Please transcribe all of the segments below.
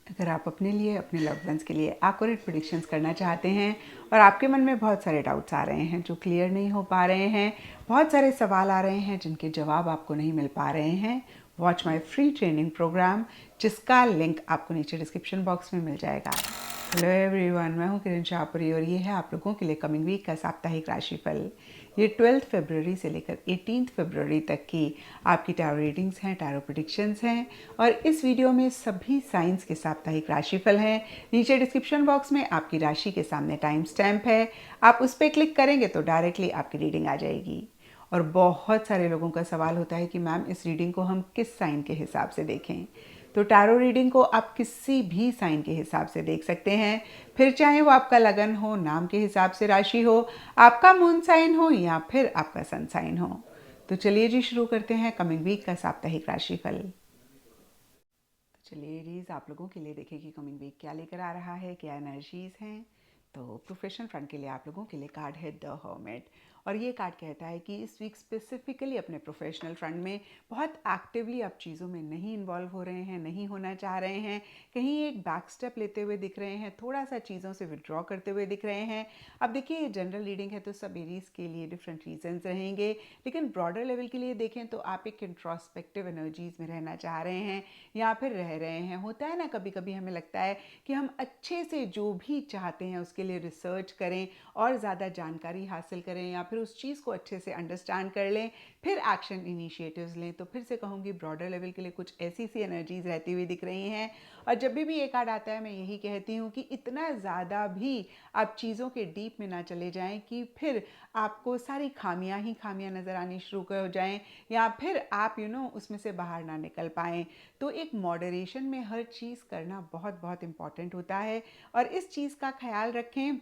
अगर आप अपने लिए, अपने लव्ड वंस के लिए एक्यूरेट प्रेडिक्शंस करना चाहते हैं और आपके मन में बहुत सारे डाउट्स आ रहे हैं जो क्लियर नहीं हो पा रहे हैं, बहुत सारे सवाल आ रहे हैं जिनके जवाब आपको नहीं मिल पा रहे हैं, watch my free training programme, जिसका लिंक आपको नीचे डिस्क्रिप्शन बॉक्स में मिल जाएगा। हेलो एवरीवन, मैं हूं किरण शाहपुरी और ये है आप लोगों के लिए कमिंग वीक का साप्ताहिक राशिफल। ये 12 फरवरी से लेकर 18 फरवरी तक की आपकी टैरो रीडिंग्स हैं, टैरो प्रेडिक्शंस हैं और इस वीडियो में सभी साइंस के साप्ताहिक राशिफल हैं। नीचे डिस्क्रिप्शन बॉक्स में आपकी राशि के सामने टाइम स्टैम्प है, आप उस पर क्लिक करेंगे तो डायरेक्टली आपकी रीडिंग आ जाएगी। और बहुत सारे लोगों का सवाल होता है कि मैम इस रीडिंग को हम किस साइन के हिसाब से देखें। तो टैरो रीडिंग को आप किसी भी साइन के हिसाब से देख सकते हैं, फिर चाहे वो आपका लगन हो, नाम के हिसाब से राशि हो, आपका मून साइन हो या फिर आपका सन साइन हो। तो चलिए जी शुरू करते हैं कमिंग वीक का साप्ताहिक राशिफल। तो चलिए एरीज, आप लोगों के लिए देखिए कि कमिंग वीक क्या लेकर आ रहा है, क्या एनर्जीज हैं। तो प्रोफेशनल फ्रंट के लिए आप लोगों के लिए कार्ड है द हर्मिट और ये कार्ड कहता है कि इस वीक स्पेसिफिकली अपने प्रोफेशनल फ्रंट में बहुत एक्टिवली आप चीज़ों में नहीं इन्वॉल्व हो रहे हैं, नहीं होना चाह रहे हैं, कहीं एक बैक स्टेप लेते हुए दिख रहे हैं, थोड़ा सा चीज़ों से विड्रॉ करते हुए दिख रहे हैं। अब देखिए ये जनरल रीडिंग है तो सब एरीज के लिए डिफरेंट रीजंस रहेंगे, लेकिन ब्रॉडर लेवल के लिए देखें तो आप एक इंट्रोस्पेक्टिव एनर्जीज में रहना चाह रहे हैं या फिर रह रहे हैं। होता है ना, कभी कभी हमें लगता है कि हम अच्छे से जो भी चाहते हैं उसके लिए रिसर्च करें और ज़्यादा जानकारी हासिल करें या फिर उस चीज़ को अच्छे से अंडरस्टैंड कर लें, फिर एक्शन इनिशिएटिव्स लें। तो फिर से कहूँगी ब्रॉडर लेवल के लिए कुछ ऐसी सी एनर्जीज रहती हुई दिख रही हैं। और जब भी ये कार्ड आता है मैं यही कहती हूँ कि इतना ज़्यादा भी आप चीज़ों के डीप में ना चले जाएं कि फिर आपको सारी खामियां ही खामियां नज़र आनी शुरू हो जाएं या फिर आप उसमें से बाहर ना निकल पाएँ। तो एक मॉडरेशन में हर चीज़ करना बहुत बहुत इम्पॉर्टेंट होता है और इस चीज़ का ख्याल रखें।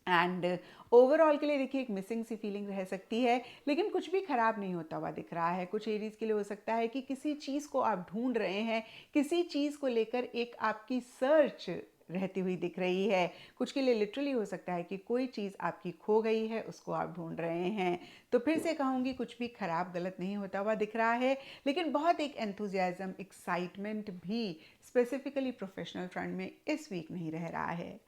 एंड ओवरऑल के लिए देखिए एक मिसिंग सी फीलिंग रह सकती है, लेकिन कुछ भी खराब नहीं होता हुआ दिख रहा है। कुछ एरीज के लिए हो सकता है कि किसी चीज़ को आप ढूंढ रहे हैं, किसी चीज़ को लेकर एक आपकी सर्च रहती हुई दिख रही है। कुछ के लिए लिटरली हो सकता है कि कोई चीज़ आपकी खो गई है, उसको आप ढूंढ रहे हैं। तो फिर से कहूँगी कुछ भी खराब गलत नहीं होता हुआ दिख रहा है, लेकिन बहुत एक एंथुजियाज्म, एक्साइटमेंट भी स्पेसिफिकली प्रोफेशनल फ्रंट में इस वीक नहीं रह रहा है।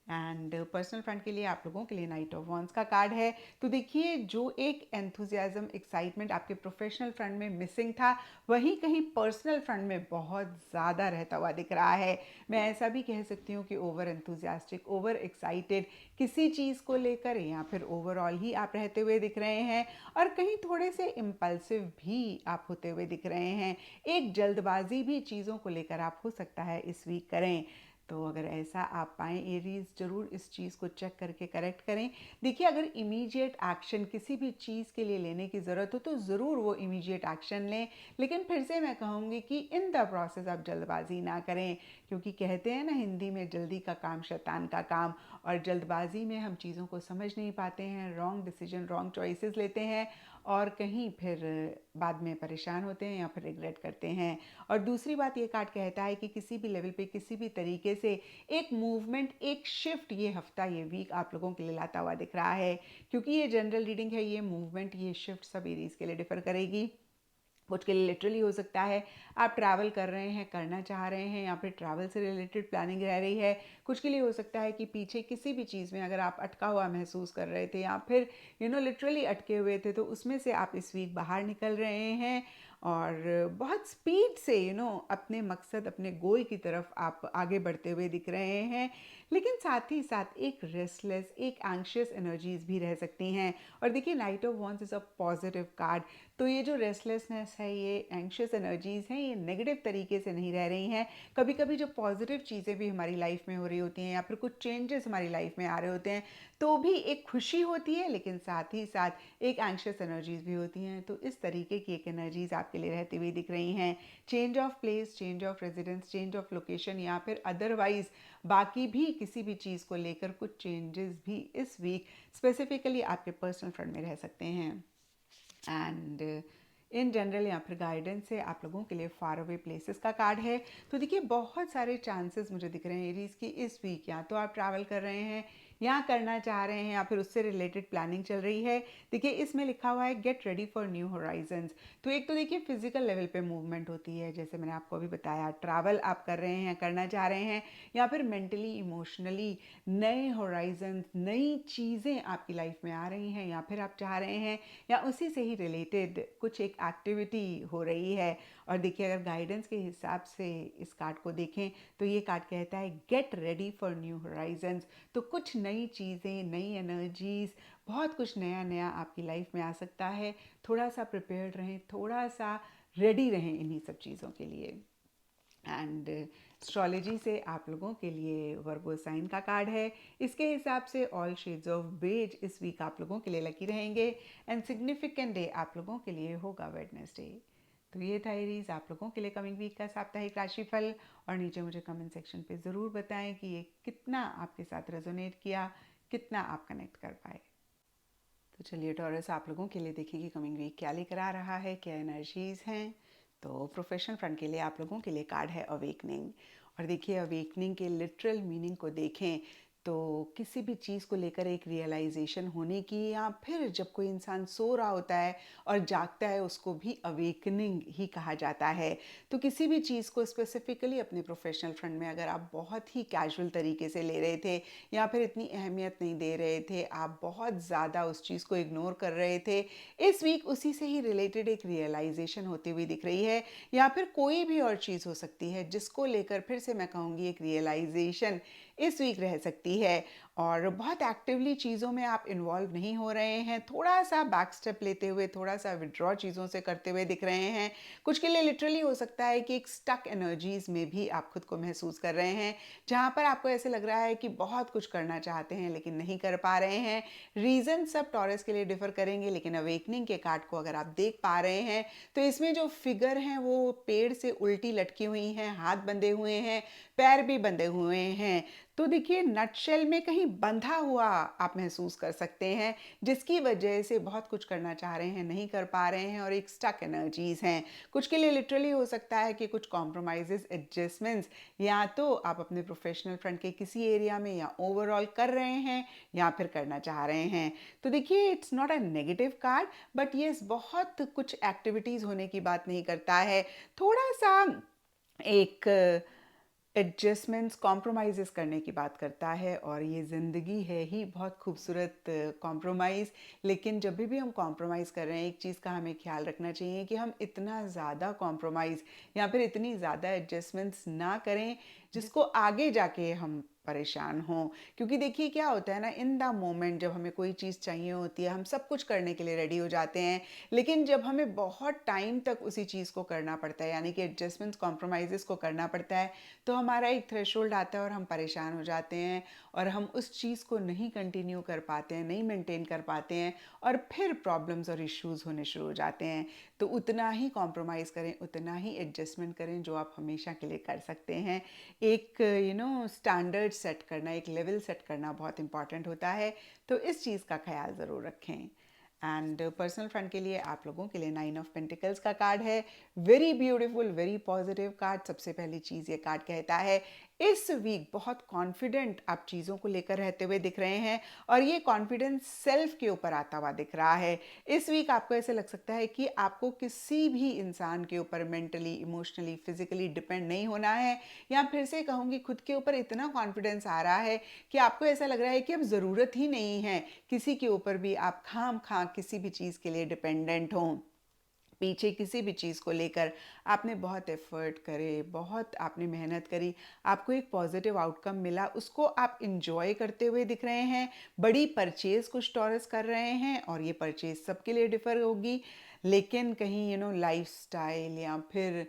एंड पर्सनल फ्रंट के लिए आप लोगों के लिए नाइट ऑफ वॉन्ड्स का कार्ड है। तो देखिए जो एक एंथुजियाज्म, एक्साइटमेंट आपके प्रोफेशनल फ्रंट में मिसिंग था, वहीं कहीं पर्सनल फ्रंट में बहुत ज़्यादा रहता हुआ दिख रहा है। मैं ऐसा भी कह सकती हूँ कि ओवर एंथुजियास्टिक, ओवर एक्साइटेड किसी चीज़ को लेकर या फिर ओवरऑल ही आप रहते हुए दिख रहे हैं और कहीं थोड़े से इम्पल्सिव भी आप होते हुए दिख रहे हैं। एक जल्दबाजी भी चीज़ों को लेकर आप हो सकता है इस वीक करें। तो अगर ऐसा आप पाएँ एरीज, ज़रूर इस चीज़ को चेक करके करेक्ट करें। देखिए अगर इमीडिएट एक्शन किसी भी चीज़ के लिए लेने की ज़रूरत हो तो ज़रूर वो इमीडिएट एक्शन लें, लेकिन फिर से मैं कहूँगी कि इन द प्रोसेस आप जल्दबाजी ना करें, क्योंकि कहते हैं ना हिंदी में जल्दी का काम शैतान का काम। और जल्दबाजी में हम चीज़ों को समझ नहीं पाते हैं, रॉन्ग डिसीजन, रॉन्ग चॉइसेस लेते हैं और कहीं फिर बाद में परेशान होते हैं या फिर रिग्रेट करते हैं। और दूसरी बात ये कार्ड कहता है कि किसी भी लेवल पे, किसी भी तरीके से एक मूवमेंट, एक शिफ्ट ये हफ्ता, ये वीक आप लोगों के लिए लाता हुआ दिख रहा है। क्योंकि ये जनरल रीडिंग है, ये मूवमेंट, ये शिफ्ट सब एरीज के लिए डिफर करेगी। कुछ के लिए लिटरली हो सकता है आप ट्रैवल कर रहे हैं, करना चाह रहे हैं या फिर ट्रैवल से रिलेटेड प्लानिंग रह रही है। कुछ के लिए हो सकता है कि पीछे किसी भी चीज़ में अगर आप अटका हुआ महसूस कर रहे थे या फिर लिटरली अटके हुए थे, तो उसमें से आप इस वीक बाहर निकल रहे हैं और बहुत स्पीड से अपने मकसद, अपने गोल की तरफ आप आगे बढ़ते हुए दिख रहे हैं। लेकिन साथ ही साथ एक रेस्टलेस, एक एंग्शियस एनर्जीज भी रह सकती हैं। और देखिए night of wands is a positive card, तो ये जो रेस्टलेसनेस है, ये एंग्शियस एनर्जीज हैं, ये नेगेटिव तरीके से नहीं रह रही हैं। कभी कभी जो पॉजिटिव चीज़ें भी हमारी लाइफ में हो रही होती हैं या फिर कुछ चेंजेस हमारी लाइफ में आ रहे होते हैं, तो भी एक खुशी होती है, लेकिन साथ ही साथ एक एंग्शियस एनर्जीज भी होती हैं। तो इस तरीके की एक एनर्जीज आपके लिए रहती हुई दिख रही हैं। Change of place, change of residence, change of location या फिर अदरवाइज बाकी भी किसी भी चीज़ को लेकर कुछ चेंजेस भी इस वीक स्पेसिफिकली आपके पर्सनल फ्रंट में रह सकते हैं। एंड इन जनरल या फिर गाइडेंस है आप लोगों के लिए फार अवे प्लेसेस का कार्ड है। तो देखिए बहुत सारे चांसेस मुझे दिख रहे हैं एरीज की इस वीक, या तो आप ट्रैवल कर रहे हैं या करना चाह रहे हैं या फिर उससे रिलेटेड प्लानिंग चल रही है, देखिए इसमें लिखा हुआ है get ready for new Horizons. तो एक तो देखिए फिजिकल लेवल पे मूवमेंट होती है, जैसे मैंने आपको अभी बताया, ट्रैवल आप कर रहे हैं, करना चाह रहे हैं, या फिर मेंटली इमोशनली नए होराइजन्स, नई चीज़ें आपकी लाइफ में आ रही हैं, या फिर आप चाह रहे हैं या उसी से ही रिलेटेड कुछ एक एक्टिविटी हो रही है। और देखिए अगर गाइडेंस के हिसाब से इस कार्ड को देखें तो ये कार्ड कहता है get ready for new Horizons. तो कुछ नई चीज़ें, नई एनर्जीज, बहुत कुछ नया नया आपकी लाइफ में आ सकता है। थोड़ा सा प्रिपेयर्ड रहें, थोड़ा सा रेडी रहें इन्हीं सब चीज़ों के लिए। एंड एस्ट्रोलॉजी से आप लोगों के लिए वर्गो साइन का कार्ड है। इसके हिसाब से ऑल शेड्स ऑफ बेज इस वीक आप लोगों के लिए लकी रहेंगे। एंड सिग्निफिकेंट डे आप लोगों के लिए होगा वेडनेसडे। तो ये था एरीज आप लोगों के लिए कमिंग वीक का साप्ताहिक राशिफल। और नीचे मुझे कमेंट सेक्शन पे ज़रूर बताएं कि ये कितना आपके साथ रेजोनेट किया, कितना आप कनेक्ट कर पाए। तो चलिए टॉरस आप लोगों के लिए देखिए कि कमिंग वीक क्या लेकर आ रहा है, क्या एनर्जीज हैं। तो प्रोफेशनल फ्रंट के लिए आप लोगों के लिए कार्ड है अवेकनिंग। और देखिए अवेकनिंग के लिटरल मीनिंग को देखें तो किसी भी चीज़ को लेकर एक रियलाइजेशन होने की, या फिर जब कोई इंसान सो रहा होता है और जागता है उसको भी अवेकनिंग ही कहा जाता है। तो किसी भी चीज़ को स्पेसिफिकली अपने प्रोफेशनल फ्रंट में अगर आप बहुत ही कैजुअल तरीके से ले रहे थे या फिर इतनी अहमियत नहीं दे रहे थे, आप बहुत ज़्यादा उस चीज़ को इग्नोर कर रहे थे, इस वीक उसी से ही रिलेटेड एक रियलाइजेशन होती हुई दिख रही है। या फिर कोई भी और चीज़ हो सकती है जिसको लेकर फिर से मैं कहूँगी एक रियलाइजेशन इस वीक रह सकती है। और बहुत एक्टिवली चीज़ों में आप इन्वॉल्व नहीं हो रहे हैं, थोड़ा सा बैक स्टेप लेते हुए, थोड़ा सा विड्रॉ चीज़ों से करते हुए दिख रहे हैं। कुछ के लिए लिटरली हो सकता है कि एक स्टक एनर्जीज में भी आप खुद को महसूस कर रहे हैं, जहाँ पर आपको ऐसे लग रहा है कि बहुत कुछ करना चाहते हैं लेकिन नहीं कर पा रहे हैं। रीज़न सब टॉरस के लिए डिफर करेंगे, लेकिन अवेकनिंग के कार्ड को अगर आप देख पा रहे हैं तो इसमें जो फिगर हैं वो पेड़ से उल्टी लटकी हुई हैं, हाथ बंधे हुए हैं, पैर भी बंधे हुए हैं। तो देखिए नटशेल में कहीं बंधा हुआ आप महसूस कर सकते हैं, जिसकी वजह से बहुत कुछ करना चाह रहे हैं, नहीं कर पा रहे हैं, और एक स्टक एनर्जीज हैं। कुछ के लिए लिटरली हो सकता है कि कुछ कॉम्प्रोमाइजेस, एडजस्टमेंट्स या तो आप अपने प्रोफेशनल फ्रंट के किसी एरिया में या ओवरऑल कर रहे हैं या फिर करना चाह रहे हैं। तो देखिए it's not a negative card, but ये बहुत कुछ एक्टिविटीज होने की बात नहीं करता है। थोड़ा सा एक एडजस्टमेंट्स, कॉम्प्रोमाइज़ेस करने की बात करता है। और ये ज़िंदगी है ही बहुत खूबसूरत कॉम्प्रोमाइज़। लेकिन जब भी हम कॉम्प्रोमाइज़ कर रहे हैं, एक चीज़ का हमें ख्याल रखना चाहिए कि हम इतना ज़्यादा कॉम्प्रोमाइज़ या फिर इतनी ज़्यादा एडजस्टमेंट्स ना करें जिसको आगे जाके हम परेशान हों। क्योंकि देखिए क्या होता है ना, इन द मोमेंट जब हमें कोई चीज़ चाहिए होती है हम सब कुछ करने के लिए रेडी हो जाते हैं, लेकिन जब हमें बहुत टाइम तक उसी चीज़ को करना पड़ता है, यानी कि एडजस्टमेंट्स, कॉम्प्रोमाइज़ेस को करना पड़ता है, तो हमारा एक थ्रेशोल्ड आता है और हम परेशान हो जाते हैं और हम उस चीज़ को नहीं कंटिन्यू कर पाते हैं, नहीं मेंटेन कर पाते हैं, और फिर प्रॉब्लम्स और इश्यूज होने शुरू हो जाते हैं। तो उतना ही कॉम्प्रोमाइज़ करें, उतना ही एडजस्टमेंट करें जो आप हमेशा के लिए कर सकते हैं। एक स्टैंडर्ड सेट करना, एक लेवल सेट करना बहुत इंपॉर्टेंट होता है। तो इस चीज़ का ख्याल ज़रूर रखें। एंड पर्सनल फ्रंट के लिए आप लोगों के लिए 9 ऑफ पेंटिकल्स का कार्ड है। Very beautiful, very positive card. सबसे पहली चीज़ ये कार्ड कहता है इस वीक बहुत कॉन्फिडेंट आप चीज़ों को लेकर रहते हुए दिख रहे हैं, और ये कॉन्फिडेंस सेल्फ के ऊपर आता हुआ दिख रहा है। इस वीक आपको ऐसे लग सकता है कि आपको किसी भी इंसान के ऊपर मेंटली, इमोशनली, फिजिकली डिपेंड नहीं होना है, या फिर से कहूँगी खुद के ऊपर इतना कॉन्फिडेंस आ रहा है कि आपको ऐसा लग रहा है कि अब ज़रूरत ही नहीं है किसी के ऊपर भी आप खाम खा किसी भी चीज़ के लिए डिपेंडेंट हों। पीछे किसी भी चीज़ को लेकर आपने बहुत एफर्ट करे, बहुत आपने मेहनत करी, आपको एक पॉजिटिव आउटकम मिला, उसको आप इंजॉय करते हुए दिख रहे हैं। बड़ी परचेज कुछ टॉरस कर रहे हैं, और ये परचेज सबके लिए डिफर होगी, लेकिन कहीं लाइफस्टाइल या फिर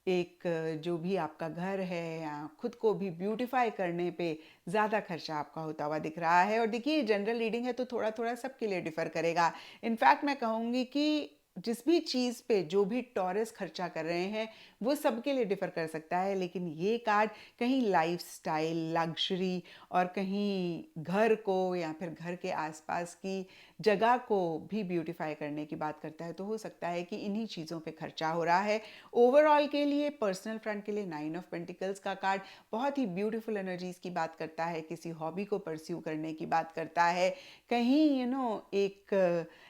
एक जो भी आपका घर है या खुद को भी ब्यूटीफाई करने पे ज़्यादा खर्चा आपका होता हुआ दिख रहा है। और देखिए जनरल रीडिंग है तो थोड़ा थोड़ा सबके लिए डिफ़र करेगा। इनफैक्ट मैं कहूँगी कि जिस भी चीज़ पे जो भी टॉरस खर्चा कर रहे हैं वो सबके लिए डिफ़र कर सकता है, लेकिन ये कार्ड कहीं लाइफस्टाइल, लग्ज़री और कहीं घर को या फिर घर के आसपास की जगह को भी ब्यूटीफाई करने की बात करता है। तो हो सकता है कि इन्हीं चीज़ों पे खर्चा हो रहा है। ओवरऑल के लिए पर्सनल फ्रंट के लिए 9 ऑफ पेंटिकल्स का कार्ड बहुत ही ब्यूटीफुल एनर्जीज की बात करता है, किसी हॉबी को परस्यू करने की बात करता है, कहीं एक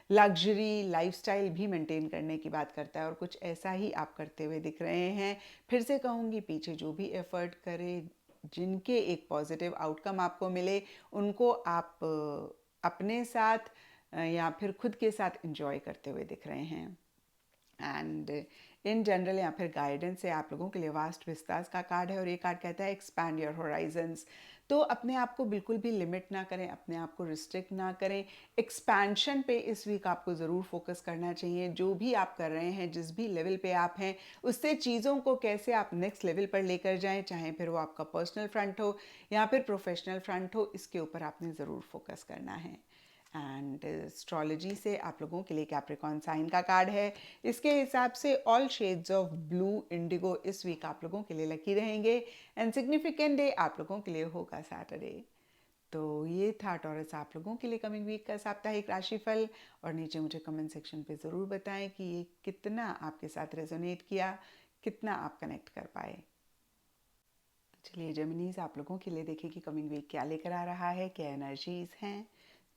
लग्जरी लाइफस्टाइल भी मेंटेन करने की बात करता है और कुछ ऐसा ही आप करते हुए दिख रहे हैं। फिर से कहूँगी, पीछे जो भी एफर्ट करें, जिनके एक पॉजिटिव आउटकम आपको मिले, उनको आप अपने साथ या फिर खुद के साथ इंजॉय करते हुए दिख रहे हैं। एंड इन जनरल या फिर गाइडेंस है आप लोगों के लिए वास्ट विस्तास का कार्ड है और ये कार्ड कहता है एक्सपैंड योर होराइजन्स। तो अपने आप को बिल्कुल भी लिमिट ना करें, अपने आप को रिस्ट्रिक्ट ना करें। एक्सपेंशन पे इस वीक आपको ज़रूर फोकस करना चाहिए। जो भी आप कर रहे हैं, जिस भी लेवल पे आप हैं, उससे चीज़ों को कैसे आप नेक्स्ट लेवल पर लेकर जाएं, चाहे फिर वो आपका पर्सनल फ्रंट हो या फिर प्रोफेशनल फ्रंट हो, इसके ऊपर आपने ज़रूर फोकस करना है। एंड एस्ट्रोलॉजी से आप लोगों के लिए कैप्रिकॉर्न साइन का कार्ड है। इसके हिसाब से all shades of blue Indigo इस वीक आप लोगों के लिए लकी रहेंगे एंड सिग्निफिकेंट डे आप लोगों के लिए होगा सैटरडे। तो ये था टॉरस आप लोगों के लिए कमिंग वीक का साप्ताहिक राशिफल। और नीचे मुझे कमेंट सेक्शन पे ज़रूर बताएं कि ये कितना आपके साथ रेजोनेट किया, कितना आप कनेक्ट कर पाए। चलिए जेमिनीज आप लोगों के लिए देखिए कि कमिंग वीक क्या लेकर आ रहा है, क्या एनर्जीज हैं।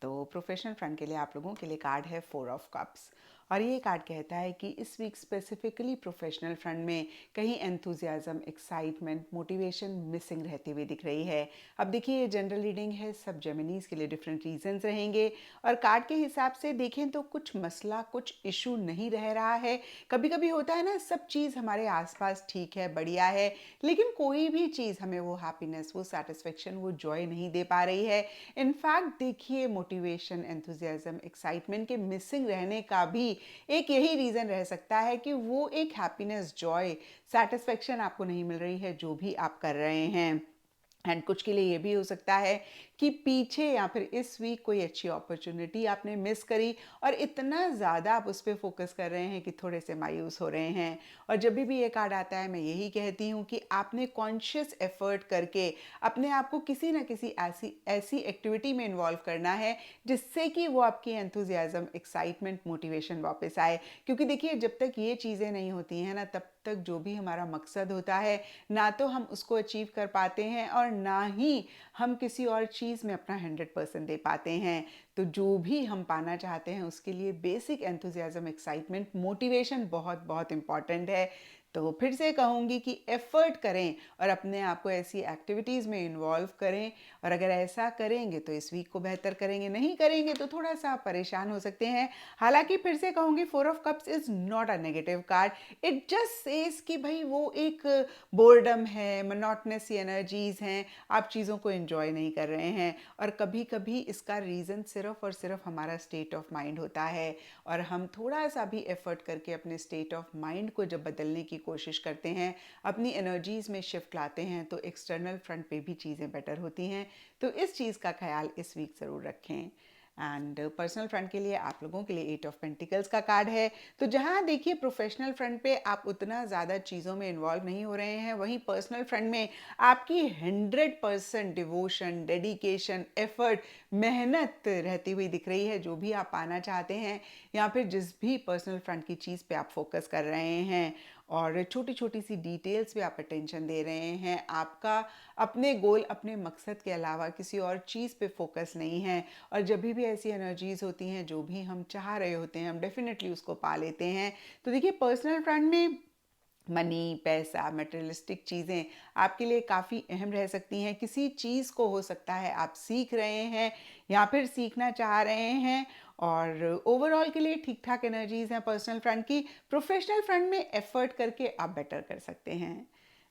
तो प्रोफेशनल फ्रंट के लिए आप लोगों के लिए कार्ड है 4 ऑफ कप्स और ये कार्ड कहता है कि इस वीक स्पेसिफिकली प्रोफेशनल फ्रंट में कहीं एंथुजियाज्म, एक्साइटमेंट, मोटिवेशन मिसिंग रहती हुई दिख रही है। अब देखिए ये जनरल रीडिंग है, सब जेमिनीज के लिए डिफरेंट रीजंस रहेंगे और कार्ड के हिसाब से देखें तो कुछ मसला, कुछ इशू नहीं रह रहा है। कभी कभी होता है ना, सब चीज़ हमारे आसपास ठीक है, बढ़िया है, लेकिन कोई भी चीज़ हमें वो हैप्पीनेस, वो सेटिस्फेक्शन, वो जॉय नहीं दे पा रही है। इनफैक्ट देखिए मोटिवेशन, एंथुजियाज्म, एक्साइटमेंट के मिसिंग रहने का भी एक यही रीज़न रह सकता है कि वो एक हैप्पीनेस, जॉय, सेटिस्फेक्शन आपको नहीं मिल रही है जो भी आप कर रहे हैं। एंड कुछ के लिए ये भी हो सकता है कि पीछे या फिर इस वीक कोई अच्छी अपॉर्चुनिटी आपने मिस करी और इतना ज़्यादा आप उस पर फोकस कर रहे हैं कि थोड़े से मायूस हो रहे हैं। और जब भी ये कार्ड आता है मैं यही कहती हूँ कि आपने कॉन्शियस एफर्ट करके अपने आप को किसी ना किसी ऐसी एक्टिविटी में इन्वॉल्व करना है जिससे कि वो आपकी एंथुजियाज्म, एक्साइटमेंट, मोटिवेशन वापस आए। क्योंकि देखिए जब तक ये चीज़ें नहीं होती हैं ना, तब तक जो भी हमारा मकसद होता है ना तो हम उसको अचीव कर पाते हैं और ना ही हम किसी और चीज़ में अपना 100% दे पाते हैं। तो जो भी हम पाना चाहते हैं उसके लिए बेसिक एंथुजियाज्म, एक्साइटमेंट, मोटिवेशन बहुत बहुत इम्पॉर्टेंट है। तो फिर से कहूँगी कि एफ़र्ट करें और अपने आप को ऐसी एक्टिविटीज़ में इन्वॉल्व करें और अगर ऐसा करेंगे तो इस वीक को बेहतर करेंगे, नहीं करेंगे तो थोड़ा सा परेशान हो सकते हैं। हालांकि फिर से कहूँगी 4 of cups is not a negative card, it just says कि भाई वो एक बोर्डम है, मोनोटोनस एनर्जीज हैं, आप चीज़ों को एंजॉय नहीं कर रहे हैं। और कभी कभी इसका रीज़न सिर्फ और सिर्फ हमारा स्टेट ऑफ माइंड होता है और हम थोड़ा सा भी एफर्ट करके अपने स्टेट ऑफ माइंड को जब बदलने की कोशिश करते हैं, अपनी एनर्जीज में शिफ्ट लाते हैं, तो एक्सटर्नल फ्रंट पे भी चीज़ें बेटर होती हैं। तो इस चीज़ का ख्याल इस वीक ज़रूर रखें। एंड पर्सनल फ्रंट के लिए आप लोगों के लिए 8 ऑफ पेंटिकल्स का कार्ड है। तो जहां देखिए प्रोफेशनल फ्रंट पे आप उतना ज़्यादा चीज़ों में इन्वॉल्व नहीं हो रहे हैं, वहीं पर्सनल फ्रंट में आपकी 100% डिवोशन, डेडिकेशन, एफर्ट, मेहनत रहती हुई दिख रही है। जो भी आप पाना चाहते हैं या फिर जिस भी पर्सनल फ्रंट की चीज़ पे आप फोकस कर रहे हैं और छोटी छोटी सी डिटेल्स पे आप अटेंशन दे रहे हैं, आपका अपने गोल, अपने मकसद के अलावा किसी और चीज़ पे फोकस नहीं है। और जब भी ऐसी एनर्जीज होती हैं, जो भी हम चाह रहे होते हैं, हम डेफिनेटली उसको पा लेते हैं। तो देखिए पर्सनल फ्रंट में मनी, पैसा, मटेरियलिस्टिक चीज़ें आपके लिए काफ़ी अहम रह सकती हैं। किसी चीज़ को हो सकता है आप सीख रहे हैं या फिर सीखना चाह रहे हैं और ओवरऑल के लिए ठीक ठाक एनर्जीज हैं पर्सनल फ्रंट की। प्रोफेशनल फ्रंट में एफर्ट करके आप बेटर कर सकते हैं।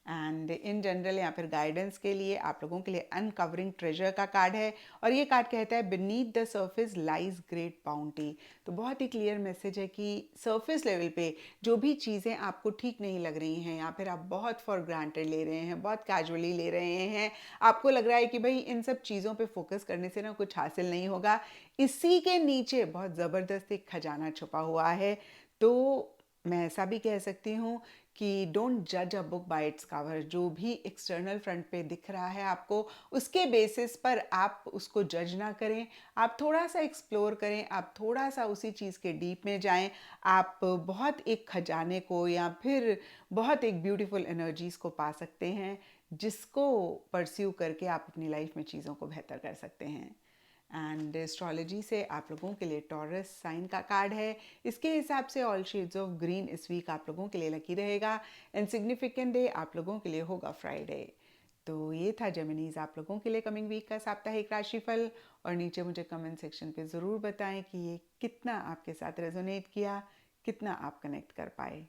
एंड इन जनरल या फिर गाइडेंस के लिए आप लोगों के लिए अनकवरिंग ट्रेजर का कार्ड है और ये कार्ड कहता है beneath the surface lies great bounty. तो बहुत ही क्लियर मैसेज है कि सरफेस लेवल पे जो भी चीज़ें आपको ठीक नहीं लग रही हैं या फिर आप बहुत फॉर ग्रांटेड ले रहे हैं, बहुत कैजुअली ले रहे हैं, आपको लग रहा है कि भाई इन सब चीज़ों पे फोकस करने से ना कुछ हासिल नहीं होगा, इसी के नीचे बहुत ज़बरदस्त एक खजाना छुपा हुआ है। तो मैं ऐसा भी कह सकती हूँ कि डोंट जज a book by its cover. जो भी एक्सटर्नल फ्रंट पे दिख रहा है आपको, उसके बेसिस पर आप उसको जज ना करें। आप थोड़ा सा एक्सप्लोर करें, आप थोड़ा सा उसी चीज़ के डीप में जाएं। आप बहुत एक खजाने को या फिर बहुत एक ब्यूटीफुल एनर्जीज़ को पा सकते हैं, जिसको परस्यू करके आप अपनी लाइफ में चीज़ों को बेहतर कर सकते हैं। एंड एस्ट्रोलॉजी से आप लोगों के लिए टॉरस साइन का कार्ड है। इसके हिसाब से ऑल शेड्स ऑफ ग्रीन इस वीक आप लोगों के लिए लकी रहेगा। एंड सिग्निफिकेंट डे आप लोगों के लिए होगा फ्राइडे। तो ये था जेमिनीज आप लोगों के लिए कमिंग वीक का साप्ताहिक राशिफल। और नीचे मुझे कमेंट सेक्शन पे ज़रूर बताएं कि ये कितना आपके साथ रेजोनेट किया, कितना आप कनेक्ट कर पाए।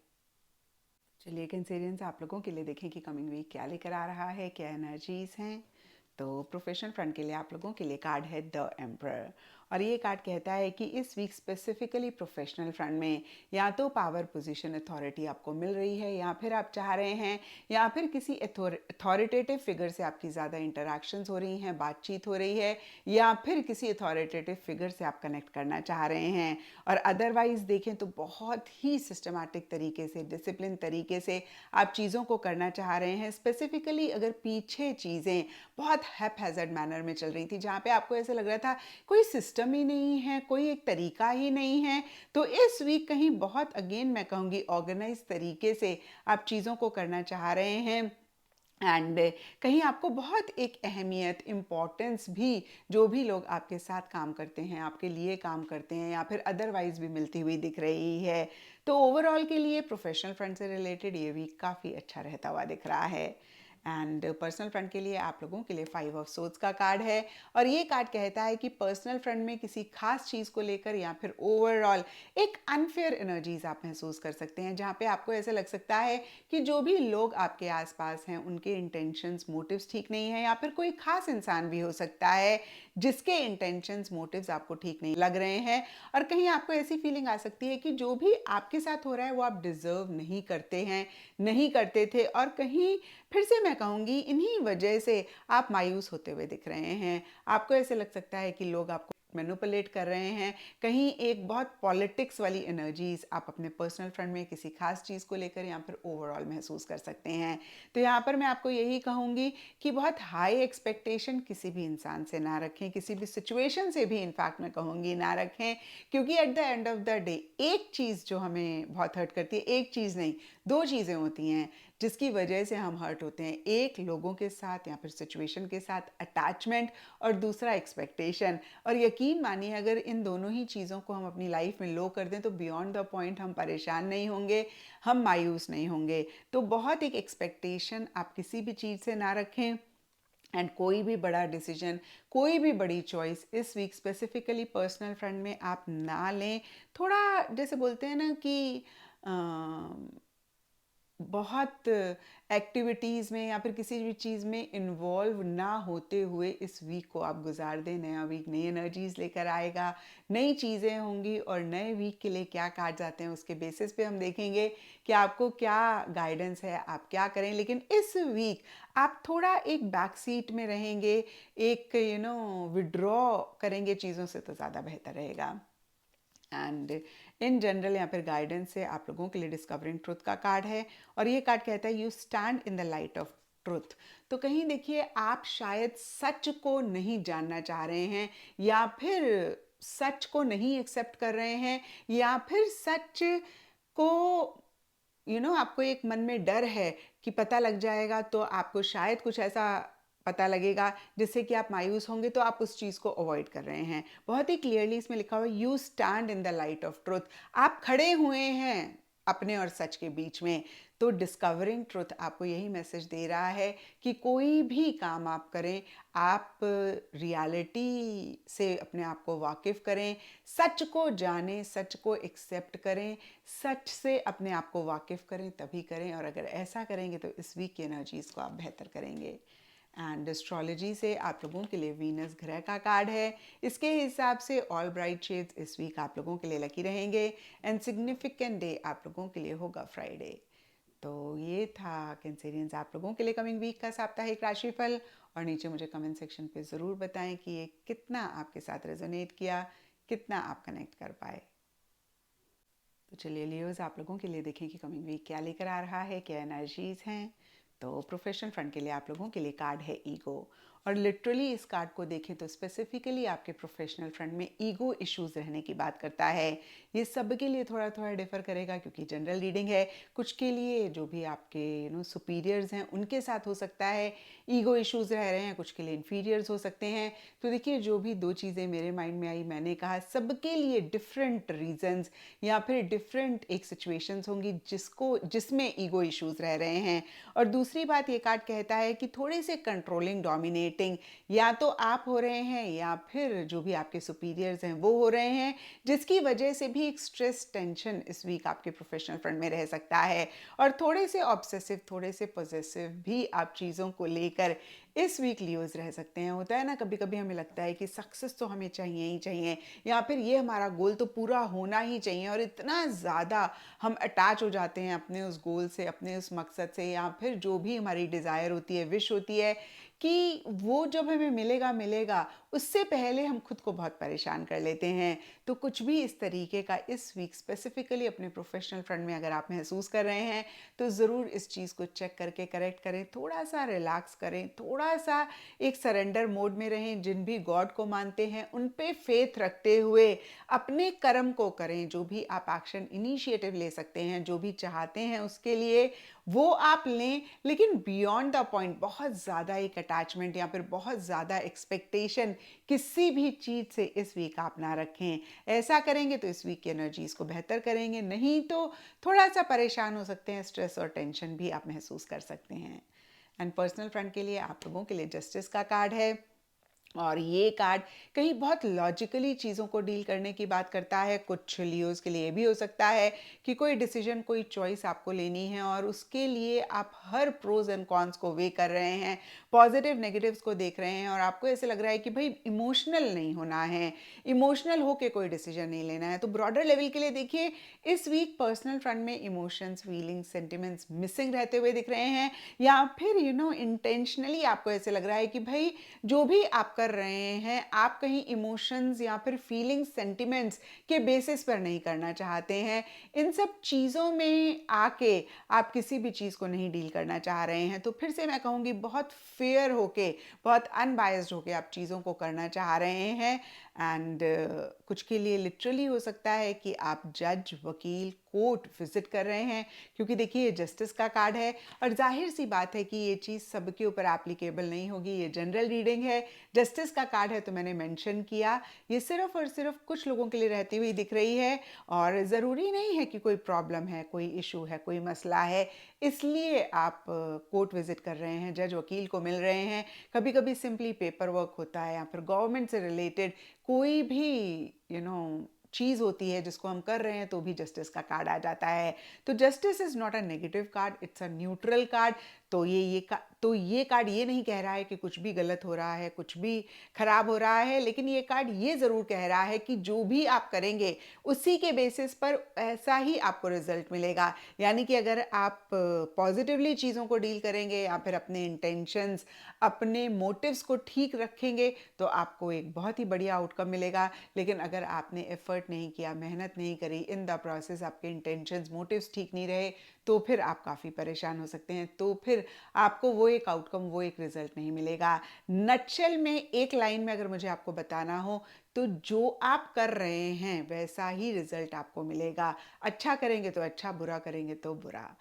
चलिए कैंसेरियंस आप लोगों के लिए देखें कि कमिंग वीक क्या लेकर आ रहा है, क्या एनर्जीज हैं। तो प्रोफेशनल फ्रंट के लिए आप लोगों के लिए कार्ड है द एम्परर। और ये कार्ड कहता है कि इस वीक स्पेसिफिकली प्रोफेशनल फ्रंट में या तो पावर पोजीशन अथॉरिटी आपको मिल रही है, या फिर आप चाह रहे हैं, या फिर किसी अथॉरिटेटिव फिगर से आपकी ज़्यादा इंटरेक्शंस हो रही हैं, बातचीत हो रही है, या फिर किसी अथॉरिटेटिव फिगर से आप कनेक्ट करना चाह रहे हैं। और अदरवाइज देखें तो बहुत ही सिस्टमैटिक तरीके से, डिसिप्लिन तरीके से आप चीज़ों को करना चाह रहे हैं। स्पेसिफिकली अगर पीछे चीज़ें बहुत हैपहैज़र्ड मैनर में चल रही थी, जहाँ पे आपको ऐसे लग रहा था कोई सिस्टम ही नहीं है, कोई एक तरीका ही नहीं है, तो इस वीक कहीं बहुत, अगेन मैं कहूँगी, ऑर्गेनाइज तरीके से आप चीज़ों को करना चाह रहे हैं। एंड कहीं आपको बहुत एक अहमियत, इम्पॉर्टेंस भी, जो भी लोग आपके साथ काम करते हैं, आपके लिए काम करते हैं, या फिर अदरवाइज भी मिलती हुई दिख रही है। तो ओवरऑल के लिए प्रोफेशनल फ्रंट से रिलेटेड ये वीक काफ़ी अच्छा रहता हुआ दिख रहा है। एंड पर्सनल फ्रंट के लिए आप लोगों के लिए 5 ऑफ सोर्ड्स का कार्ड है। और ये कार्ड कहता है कि पर्सनल फ्रंट में किसी खास चीज़ को लेकर या फिर ओवरऑल एक अनफेयर एनर्जीज आप महसूस कर सकते हैं, जहाँ पे आपको ऐसे लग सकता है कि जो भी लोग आपके आसपास हैं उनके इंटेंशंस, मोटिव्स ठीक नहीं है, या फिर कोई खास इंसान भी हो सकता है जिसके इंटेंशंस, मोटिव्स आपको ठीक नहीं लग रहे हैं। और कहीं आपको ऐसी फीलिंग आ सकती है कि जो भी आपके साथ हो रहा है वो आप डिजर्व नहीं करते हैं, नहीं करते थे। और कहीं फिर से मैं कहूँगी इन्हीं वजह से आप मायूस होते हुए दिख रहे हैं। आपको ऐसे लग सकता है कि लोग आपको मैनिपुलेट कर रहे हैं। कहीं एक बहुत पॉलिटिक्स वाली एनर्जीज आप अपने पर्सनल फ्रंट में किसी खास चीज़ को लेकर या फिर ओवरऑल महसूस कर सकते हैं। तो यहाँ पर मैं आपको यही कहूँगी कि बहुत हाई एक्सपेक्टेशन किसी भी इंसान से ना रखें, किसी भी सिचुएशन से भी इनफैक्ट मैं कहूँगी ना रखें। क्योंकि at the end of the day एक चीज़ जो हमें बहुत हर्ट करती है, एक चीज़ नहीं, दो चीज़ें होती हैं जिसकी वजह से हम हर्ट होते हैं। एक लोगों के साथ या फिर सिचुएशन के साथ अटैचमेंट, और दूसरा एक्सपेक्टेशन। और यकीन मानिए अगर इन दोनों ही चीज़ों को हम अपनी लाइफ में लो कर दें तो बियॉन्ड द पॉइंट हम परेशान नहीं होंगे, हम मायूस नहीं होंगे। तो बहुत एक एक्सपेक्टेशन आप किसी भी चीज़ से ना रखें। एंड कोई भी बड़ा डिसीजन, कोई भी बड़ी चॉइस इस वीक स्पेसिफिकली पर्सनल फ्रंट में आप ना लें। थोड़ा जैसे बोलते हैं ना कि बहुत एक्टिविटीज़ में या फिर किसी भी चीज़ में इन्वॉल्व ना होते हुए इस वीक को आप गुजार दें। नया वीक नई एनर्जीज़ लेकर आएगा, नई चीज़ें होंगी, और नए वीक के लिए क्या कार्ड जाते हैं उसके बेसिस पे हम देखेंगे कि आपको क्या गाइडेंस है, आप क्या करें। लेकिन इस वीक आप थोड़ा एक बैक सीट में रहेंगे, एक विड्रॉ करेंगे चीज़ों से, तो ज़्यादा बेहतर रहेगा। एंड इन जनरल यहाँ पर गाइडेंस से आप लोगों के लिए डिस्कवरिंग ट्रुथ का कार्ड है। और ये कार्ड कहता है you stand in the light of truth. तो कहीं देखिए आप शायद सच को नहीं जानना चाह रहे हैं, या फिर सच को नहीं एक्सेप्ट कर रहे हैं, या फिर सच को आपको एक मन में डर है कि पता लग जाएगा तो आपको शायद कुछ ऐसा पता लगेगा जिससे कि आप मायूस होंगे, तो आप उस चीज़ को अवॉइड कर रहे हैं। बहुत ही क्लियरली इसमें लिखा हुआ है you stand in the light of truth. आप खड़े हुए हैं अपने और सच के बीच में। तो डिस्कवरिंग ट्रुथ आपको यही मैसेज दे रहा है कि कोई भी काम आप करें, आप रियलिटी से अपने आप को वाकिफ़ करें, सच को जानें, सच को एक्सेप्ट करें, सच से अपने आप को वाकिफ़ करें, तभी करें। और अगर ऐसा करेंगे तो इस वीक की एनर्जीज़ को आप बेहतर करेंगे। एंड एस्ट्रोलॉजी से आप लोगों के लिए वीनस ग्रह का कार्ड है। इसके हिसाब से ऑल ब्राइट शेड्स इस वीक आप लोगों के लिए लकी रहेंगे। एंड सिग्निफिकेंट डे आप लोगों के लिए होगा फ्राइडे। तो ये था कैंसेरियंस आप लोगों के लिए कमिंग वीक का साप्ताहिक राशिफल। और नीचे मुझे कमेंट सेक्शन पे ज़रूर बताएं कि ये कितना आपके साथ रेजोनेट किया, कितना आप कनेक्ट कर पाए। तो चलिए लियोज़, आप लोगों के लिए देखें कि कमिंग वीक क्या लेकर आ रहा है, क्या एनर्जीज हैं। तो प्रोफेशनल फ्रंट के लिए आप लोगों के लिए कार्ड है ईगो, और लिटरली इस कार्ड को देखें तो स्पेसिफिकली आपके प्रोफेशनल फ्रंट में ईगो इश्यूज रहने की बात करता है। ये सब के लिए थोड़ा थोड़ा डिफर करेगा क्योंकि जनरल रीडिंग है। कुछ के लिए जो भी आपके सुपीरियर्स हैं उनके साथ हो सकता है ईगो इश्यूज रह रहे हैं, कुछ के लिए इन्फीरियर्स हो सकते हैं। तो देखिए, जो भी दो चीज़ें मेरे माइंड में आई, मैंने कहा सबके लिए डिफरेंट रीजंस या फिर डिफरेंट एक सिचुएशंस होंगी जिसमें ईगो इश्यूज रह रहे हैं। और दूसरी बात, ये कार्ड कहता है कि थोड़े से कंट्रोलिंग, डोमिनेटिंग या तो आप हो रहे हैं या फिर जो भी आपके सुपीरियर्स हैं वो हो रहे हैं, जिसकी वजह से भी एक स्ट्रेस, टेंशन इस वीक आपके प्रोफेशनल फ्रंट में रह सकता है। और थोड़े से ऑब्सेसिव, थोड़े से पॉजेसिव भी आप चीज़ों को लेकर इस वीक लियोज रह सकते हैं। होता है ना, कभी कभी हमें लगता है कि सक्सेस तो हमें चाहिए ही चाहिए, या फिर ये हमारा गोल तो पूरा होना ही चाहिए, और इतना ज़्यादा हम अटैच हो जाते हैं अपने उस गोल से, अपने उस मकसद से, या फिर जो भी हमारी डिज़ायर होती है, विश होती है, कि वो जब हमें मिलेगा मिलेगा उससे पहले हम खुद को बहुत परेशान कर लेते हैं। तो कुछ भी इस तरीके का इस वीक स्पेसिफिकली अपने प्रोफेशनल फ्रंट में अगर आप महसूस कर रहे हैं तो ज़रूर इस चीज़ को चेक करके करेक्ट करें, थोड़ा सा रिलैक्स करें, थोड़ा सा एक सरेंडर मोड में रहें। जिन भी गॉड को मानते हैं उन पे फेथ रखते हुए अपने कर्म को करें। जो भी आप एक्शन इनिशिएटिव ले सकते हैं, जो भी चाहते हैं उसके लिए वो आप लें, लेकिन बियॉन्ड द पॉइंट बहुत ज़्यादा एक अटैचमेंट या फिर बहुत ज़्यादा एक्सपेक्टेशन किसी भी चीज़ से इस वीक आप ना रखें। ऐसा करेंगे तो इस वीक की एनर्जीज को बेहतर करेंगे, नहीं तो थोड़ा सा परेशान हो सकते हैं, स्ट्रेस और टेंशन भी आप महसूस कर सकते हैं। एंड पर्सनल फ्रंट के लिए आप लोगों के लिए जस्टिस का कार्ड है, और ये कार्ड कहीं बहुत लॉजिकली चीज़ों को डील करने की बात करता है। कुछ लियोज के लिए भी हो सकता है कि कोई डिसीजन, कोई चॉइस आपको लेनी है और उसके लिए आप हर प्रोज एंड कॉन्स को वे कर रहे हैं, पॉजिटिव नेगेटिव्स को देख रहे हैं, और आपको ऐसे लग रहा है कि भाई इमोशनल नहीं होना है, इमोशनल होके कोई डिसीजन नहीं लेना है। तो ब्रॉडर लेवल के लिए देखिए, इस वीक पर्सनल फ्रंट में इमोशंस, फीलिंग्स, सेंटिमेंट्स मिसिंग रहते हुए दिख रहे हैं, या फिर इंटेंशनली आपको ऐसे लग रहा है कि भाई जो भी आप कर रहे हैं आप कहीं इमोशंस या फिर फीलिंग्स, सेंटिमेंट्स के बेसिस पर नहीं करना चाहते हैं। इन सब चीज़ों में आके आप किसी भी चीज़ को नहीं डील करना चाह रहे हैं। तो फिर से मैं कहूँगी, बहुत फेयर होके, बहुत अनबायस्ड होके आप चीज़ों को करना चाह रहे हैं। एंड कुछ के लिए लिटरली हो सकता है कि आप जज, वकील, कोर्ट विजिट कर रहे हैं, क्योंकि देखिए ये जस्टिस का कार्ड है और जाहिर सी बात है कि ये चीज़ सबके ऊपर एप्लीकेबल नहीं होगी। ये जनरल रीडिंग है, जस्टिस का कार्ड है, तो मैंने मेंशन किया ये सिर्फ और सिर्फ कुछ लोगों के लिए रहती हुई दिख रही है, और ज़रूरी नहीं है कि कोई प्रॉब्लम है, कोई इशू है, कोई मसला है इसलिए आप कोर्ट विजिट कर रहे हैं, जज, वकील को मिल रहे हैं। कभी कभी सिंपली पेपर वर्क होता है या फिर गवर्नमेंट से रिलेटेड कोई भी चीज़ होती है जिसको हम कर रहे हैं, तो भी जस्टिस का कार्ड आ जाता है। तो justice is not a negative card, it's a neutral card. तो ये कार्ड ये नहीं कह रहा है कि कुछ भी गलत हो रहा है, कुछ भी खराब हो रहा है, लेकिन ये कार्ड ये ज़रूर कह रहा है कि जो भी आप करेंगे उसी के बेसिस पर ऐसा ही आपको रिजल्ट मिलेगा। यानी कि अगर आप पॉजिटिवली चीज़ों को डील करेंगे या फिर अपने इंटेंशंस, अपने मोटिव्स को ठीक रखेंगे, तो आपको एक बहुत ही बढ़िया आउटकम मिलेगा। लेकिन अगर आपने एफर्ट नहीं किया, मेहनत नहीं करी, इन द प्रोसेस आपके इंटेंशंस, मोटिव्स ठीक नहीं रहे, तो फिर आप काफ़ी परेशान हो सकते हैं। तो फिर आपको वो एक आउटकम, वो एक रिजल्ट नहीं मिलेगा। नटशेल में एक लाइन में अगर मुझे आपको बताना हो तो जो आप कर रहे हैं वैसा ही रिजल्ट आपको मिलेगा। अच्छा करेंगे तो अच्छा, बुरा करेंगे तो बुरा।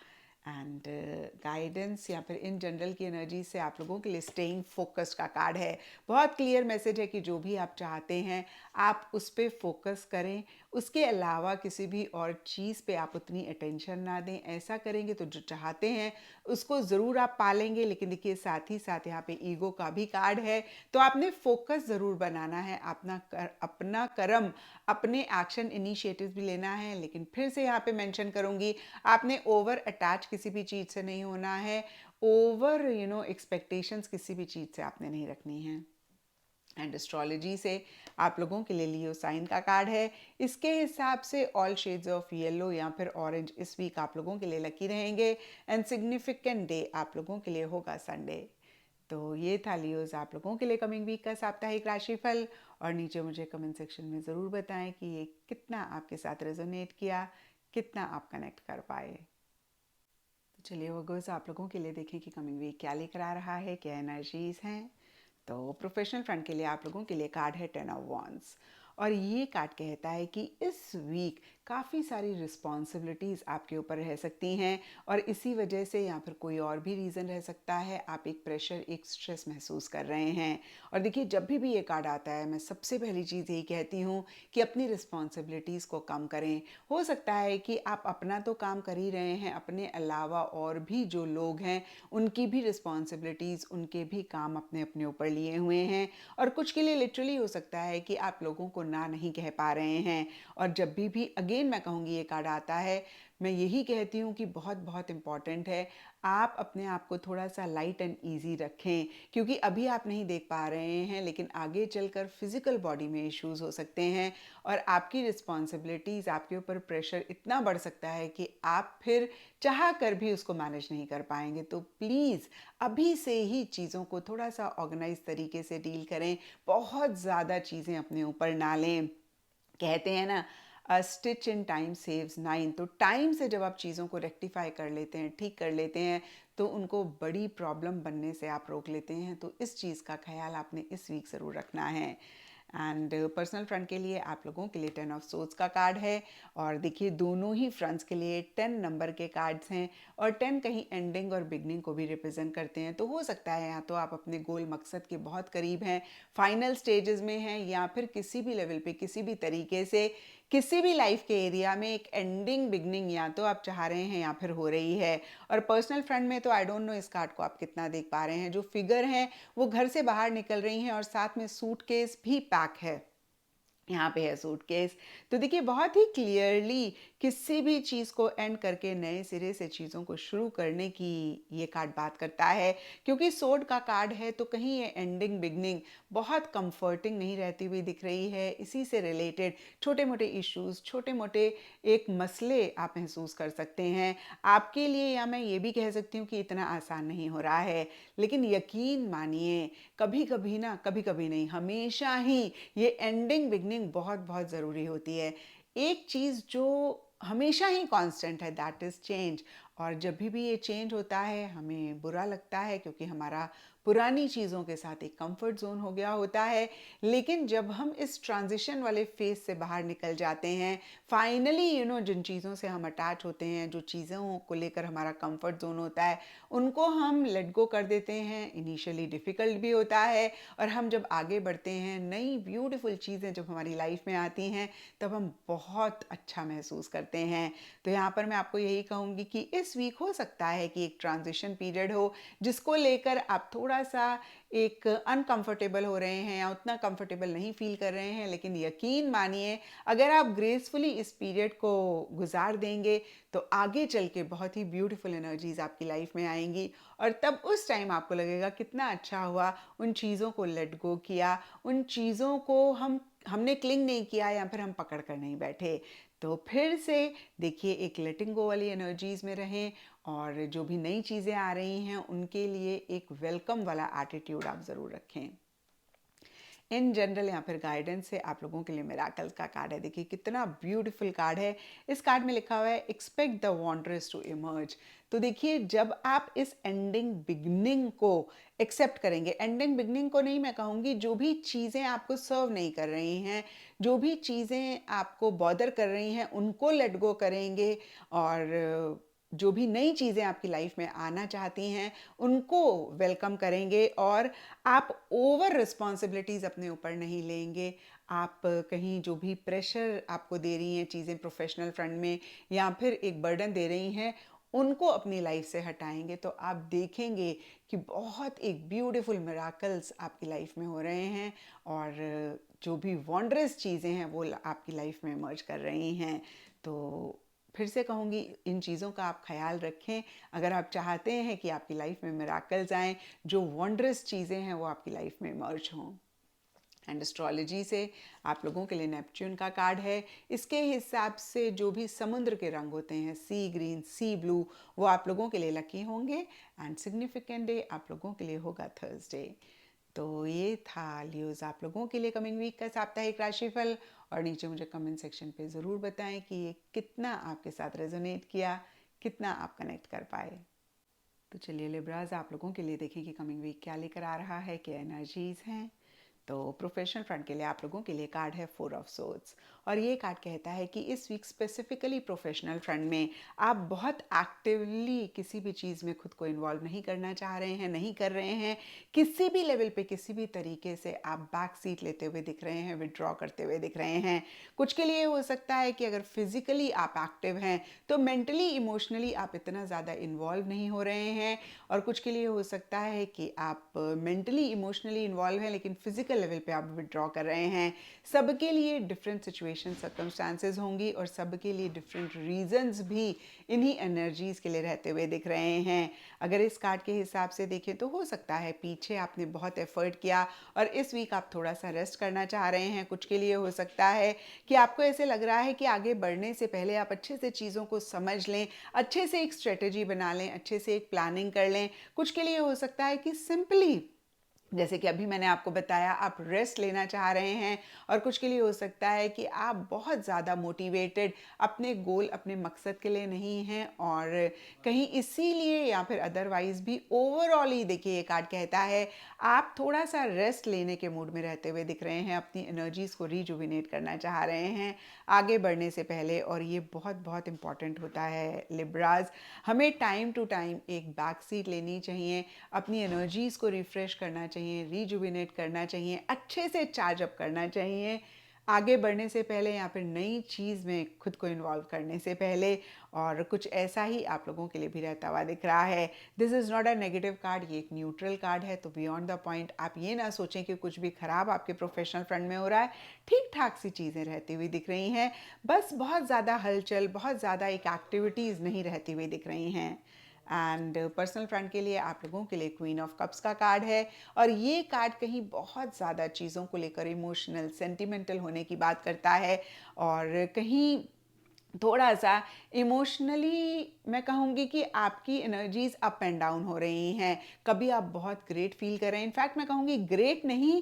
एंड गाइडेंस या फिर इन जनरल की एनर्जी से आप लोगों के लिए स्टेइंग फोकस्ड का कार्ड है। बहुत क्लियर मैसेज है कि जो भी आप चाहते हैं आप उस पर फोकस करें, उसके अलावा किसी भी और चीज़ पे आप उतनी अटेंशन ना दें। ऐसा करेंगे तो जो चाहते हैं उसको ज़रूर आप पालेंगे। लेकिन देखिए, साथ ही साथ यहाँ पे ईगो का भी कार्ड है, तो आपने फोकस ज़रूर बनाना है, अपना कर्म, अपने एक्शन इनिशिएटिव भी लेना है। लेकिन फिर से यहाँ पे मेंशन करूँगी, आपने ओवर अटैच किसी भी चीज़ से नहीं होना है, ओवर एक्सपेक्टेशंस किसी भी चीज़ से आपने नहीं रखनी है। एंड एस्ट्रोलॉजी से आप लोगों के लिए लियो साइन का कार्ड है। इसके हिसाब से ऑल शेड्स ऑफ येलो या फिर ऑरेंज इस वीक आप लोगों के लिए लकी रहेंगे। एंड सिग्निफिकेंट डे आप लोगों के लिए होगा संडे। तो ये था लियोज आप लोगों के लिए कमिंग वीक का साप्ताहिक राशिफल। और नीचे मुझे कमेंट सेक्शन में ज़रूर बताएं कि ये कितना आपके साथ रेजोनेट किया, कितना आप कनेक्ट कर पाए। तो चलिए वर्गोस, आप लोगों के लिए देखें कि कमिंग वीक क्या लेकर आ रहा है, क्या एनर्जीज हैं। तो प्रोफेशनल फ्रंट के लिए आप लोगों के लिए कार्ड है 10 ऑफ वॉन्ड्स, और ये कार्ड कहता है कि इस वीक काफ़ी सारी रिस्पॉन्सिबिलिटीज़ आपके ऊपर रह सकती हैं, और इसी वजह से या फिर कोई और भी रीज़न रह सकता है, आप एक प्रेशर, एक स्ट्रेस महसूस कर रहे हैं। और देखिए, जब भी ये कार्ड आता है, मैं सबसे पहली चीज़ यही कहती हूँ कि अपनी रिस्पॉन्सिबिलिटीज़ को कम करें। हो सकता है कि आप अपना तो काम कर ही रहे हैं, अपने अलावा और भी जो लोग हैं उनकी भी रिस्पॉन्सिबिलिटीज़, उनके भी काम अपने अपने ऊपर लिए हुए हैं, और कुछ के लिए लिटरली हो सकता है कि आप लोगों को ना नहीं कह पा रहे हैं। और जब भी अगेन मैं कहूँगी ये कार्ड आता है, मैं यही कहती हूँ कि बहुत बहुत इम्पॉर्टेंट है आप अपने आप को थोड़ा सा लाइट एंड ईजी रखें, क्योंकि अभी आप नहीं देख पा रहे हैं लेकिन आगे चलकर फिजिकल बॉडी में इश्यूज हो सकते हैं, और आपकी रिस्पॉन्सिबिलिटीज़, आपके ऊपर प्रेशर इतना बढ़ सकता है कि आप फिर चाह कर भी उसको मैनेज नहीं कर पाएंगे। तो प्लीज़ अभी से ही चीज़ों को थोड़ा सा ऑर्गेनाइज तरीके से डील करें, बहुत ज़्यादा चीज़ें अपने ऊपर ना लें। कहते हैं ना, stitch in time saves nine. तो टाइम से जब आप चीज़ों को रेक्टिफाई कर लेते हैं, ठीक कर लेते हैं, तो उनको बड़ी प्रॉब्लम बनने से आप रोक लेते हैं। तो इस चीज़ का ख्याल आपने इस वीक ज़रूर रखना है। एंड पर्सनल फ्रंट के लिए आप लोगों के लिए 10 ऑफ सोर्ड्स का कार्ड है, और देखिए दोनों ही फ्रंट्स के लिए 10 नंबर के कार्ड्स हैं, और 10 कहीं एंडिंग और बिगनिंग को भी रिप्रेजेंट करते हैं। तो हो सकता है या तो आप अपने गोल मकसद के बहुत करीब हैं, फाइनल स्टेजेस में हैं, या फिर किसी भी लेवल पे, किसी भी तरीके से, किसी भी लाइफ के एरिया में एक एंडिंग बिगनिंग या तो आप चाह रहे हैं या फिर हो रही है। और पर्सनल फ्रंट में तो आई डोंट नो इस कार्ड को आप कितना देख पा रहे हैं, जो फिगर हैं वो घर से बाहर निकल रही हैं, और साथ में सूटकेस भी पैक है, यहाँ पे है सूटकेस। तो देखिए बहुत ही क्लियरली किसी भी चीज़ को एंड करके नए सिरे से चीज़ों को शुरू करने की ये कार्ड बात करता है, क्योंकि सोर्ड का कार्ड है, तो कहीं ये एंडिंग बिगनिंग बहुत कंफर्टिंग नहीं रहती हुई दिख रही है। इसी से रिलेटेड छोटे मोटे इश्यूज, छोटे मोटे एक मसले आप महसूस कर सकते हैं आपके लिए, या मैं ये भी कह सकती हूँ कि इतना आसान नहीं हो रहा है। लेकिन यकीन मानिए, कभी कभी ना, कभी कभी नहीं, हमेशा ही ये एंडिंग बिगनिंग बहुत बहुत ज़रूरी होती है। एक चीज़ जो हमेशा ही कांस्टेंट है, दैट इज़ चेंज। और जब भी ये चेंज होता है हमें बुरा लगता है, क्योंकि हमारा पुरानी चीज़ों के साथ एक कंफर्ट जोन हो गया होता है। लेकिन जब हम इस ट्रांजिशन वाले फेज से बाहर निकल जाते हैं, फाइनली जिन चीज़ों से हम अटैच होते हैं, जो चीज़ों को लेकर हमारा कंफर्ट जोन होता है, उनको हम लेट गो कर देते हैं। इनिशियली डिफ़िकल्ट भी होता है, और हम जब आगे बढ़ते हैं, नई ब्यूटीफुल चीज़ें जब हमारी लाइफ में आती हैं, तब हम बहुत अच्छा महसूस करते हैं। तो यहाँ पर मैं आपको यही कहूँगी कि इस वीक हो सकता है कि एक ट्रांजिशन पीरियड हो, जिसको लेकर आप थोड़ा सा एक अनकंफर्टेबल हो रहे हैं, या उतना कंफर्टेबल नहीं फील कर रहे हैं। लेकिन यकीन मानिए, अगर आप ग्रेसफुली इस पीरियड को गुजार देंगे, तो आगे चल के बहुत ही ब्यूटीफुल एनर्जीज आपकी लाइफ में आएंगी, और तब उस टाइम आपको लगेगा कितना अच्छा हुआ उन चीज़ों को लेट गो किया, उन चीज़ों को हमने क्लिंग नहीं किया, या फिर हम पकड़ कर नहीं बैठे। तो फिर से देखिए, एक लेटिंग गो वाली एनर्जीज में रहें, और जो भी नई चीज़ें आ रही हैं उनके लिए एक वेलकम वाला एटीट्यूड आप ज़रूर रखें। इन जनरल या फिर गाइडेंस से आप लोगों के लिए मिराकल का कार्ड है। देखिए कितना ब्यूटीफुल कार्ड है। इस कार्ड में लिखा हुआ है, एक्सपेक्ट द वॉन्डरस टू इमर्ज। तो देखिए, जब आप इस एंडिंग बिगनिंग को एक्सेप्ट करेंगे, एंडिंग बिगनिंग को नहीं, मैं कहूँगी जो भी चीज़ें आपको सर्व नहीं कर रही हैं, जो भी चीज़ें आपको बॉदर कर रही हैं, उनको लेट गो करेंगे, और जो भी नई चीज़ें आपकी लाइफ में आना चाहती हैं उनको वेलकम करेंगे, और आप ओवर रिस्पॉन्सिबिलिटीज़ अपने ऊपर नहीं लेंगे। आप कहीं जो भी प्रेशर आपको दे रही हैं चीज़ें प्रोफेशनल फ्रंट में, या फिर एक बर्डन दे रही हैं, उनको अपनी लाइफ से हटाएंगे, तो आप देखेंगे कि बहुत एक ब्यूटीफुल मिराकल्स आपकी लाइफ में हो रहे हैं, और जो भी वॉन्डरस चीज़ें हैं वो आपकी लाइफ में इमर्ज कर रही हैं। तो फिर से कहूँगी, इन चीज़ों का आप ख्याल रखें। अगर आप चाहते हैं कि आपकी लाइफ में मिराकल्स आएँ, जो वॉन्डरस चीज़ें हैं वो आपकी लाइफ में इमर्ज हों। एंड एस्ट्रोलॉजी से आप लोगों के लिए नेपच्यून का कार्ड है। इसके हिसाब से जो भी समुद्र के रंग होते हैं, सी ग्रीन, सी ब्लू, वो आप लोगों के लिए लकी होंगे। एंड सिग्निफिकेंट डे आप लोगों के लिए होगा थर्सडे। तो ये था लियोज़ आप लोगों के लिए कमिंग वीक का साप्ताहिक राशिफल। और नीचे मुझे कमेंट सेक्शन पे ज़रूर बताएं कि ये कितना आपके साथ रेजोनेट किया, कितना आप कनेक्ट कर पाए। तो चलिए लिब्राज आप लोगों के लिए देखें कि कमिंग वीक क्या लेकर आ रहा है, क्या एनर्जीज़ हैं। तो प्रोफेशनल फ्रंट के लिए आप लोगों के लिए कार्ड है 4 ऑफ सोर्ड्स। और ये कार्ड कहता है कि इस वीक स्पेसिफिकली प्रोफेशनल फ्रंट में आप बहुत एक्टिवली किसी भी चीज़ में खुद को इन्वॉल्व नहीं करना चाह रहे हैं, नहीं कर रहे हैं। किसी भी लेवल पे किसी भी तरीके से आप बैक सीट लेते हुए दिख रहे हैं, विड्रॉ करते हुए दिख रहे हैं। कुछ के लिए हो सकता है कि अगर फिजिकली आप एक्टिव हैं तो मेंटली इमोशनली आप इतना ज़्यादा इन्वॉल्व नहीं हो रहे हैं। और कुछ के लिए हो सकता है कि आप मेंटली इमोशनली इन्वॉल्व हैं लेकिन फिजिकल लेवल पे आप विड्रॉ कर रहे हैं। सबके लिए डिफरेंट सिचुएशन सर्कमस्टांसेस होंगी और सबके लिए डिफरेंट रीजंस भी इन्हीं एनर्जीज के लिए रहते हुए दिख रहे हैं। अगर इस कार्ड के हिसाब से देखें तो हो सकता है पीछे आपने बहुत एफर्ट किया और इस वीक आप थोड़ा सा रेस्ट करना चाह रहे हैं। कुछ के लिए हो सकता है कि आपको ऐसे लग रहा है कि आगे बढ़ने से पहले आप अच्छे से चीज़ों को समझ लें, अच्छे से एक स्ट्रेटेजी बना लें, अच्छे से एक प्लानिंग कर लें। कुछ के लिए हो सकता है कि सिंपली जैसे कि अभी मैंने आपको बताया आप रेस्ट लेना चाह रहे हैं। और कुछ के लिए हो सकता है कि आप बहुत ज़्यादा मोटिवेटेड अपने गोल, अपने मकसद के लिए नहीं हैं और कहीं इसीलिए या फिर अदरवाइज भी ओवरऑल ही देखिए ये कार्ड कहता है आप थोड़ा सा रेस्ट लेने के मूड में रहते हुए दिख रहे हैं, अपनी एनर्जीज़ को रिजुविनेट करना चाह रहे हैं आगे बढ़ने से पहले। और ये बहुत बहुत इंपॉर्टेंट होता है लिब्राज, हमें टाइम टू टाइम एक बैक सीट लेनी चाहिए, अपनी एनर्जीज़ को रिफ्रेश करना चाहिए, रिजुविनेट करना चाहिए, अच्छे से चार्ज अप करना चाहिए आगे बढ़ने से पहले या फिर नई चीज़ में खुद को इन्वॉल्व करने से पहले। और कुछ ऐसा ही आप लोगों के लिए भी रहता हुआ दिख रहा है। This is not a negative card, ये एक न्यूट्रल कार्ड है। तो बियॉन्ड द पॉइंट आप ये ना सोचें कि कुछ भी खराब आपके प्रोफेशनल फ्रंट में हो रहा है, ठीक ठाक सी चीज़ें रहती हुई दिख रही हैं, बस बहुत ज़्यादा हलचल, बहुत ज़्यादा एक एक्टिविटीज़ नहीं रहती हुई दिख रही हैं। एंड पर्सनल फ्रंट के लिए आप लोगों के लिए क्वीन ऑफ कप्स का कार्ड है। और ये कार्ड कहीं बहुत ज़्यादा चीज़ों को लेकर इमोशनल, सेंटिमेंटल होने की बात करता है और कहीं थोड़ा सा इमोशनली मैं कहूँगी कि आपकी एनर्जीज अप एंड डाउन हो रही हैं। कभी आप बहुत ग्रेट फील कर रहे हैं, इनफैक्ट मैं कहूँगी ग्रेट नहीं,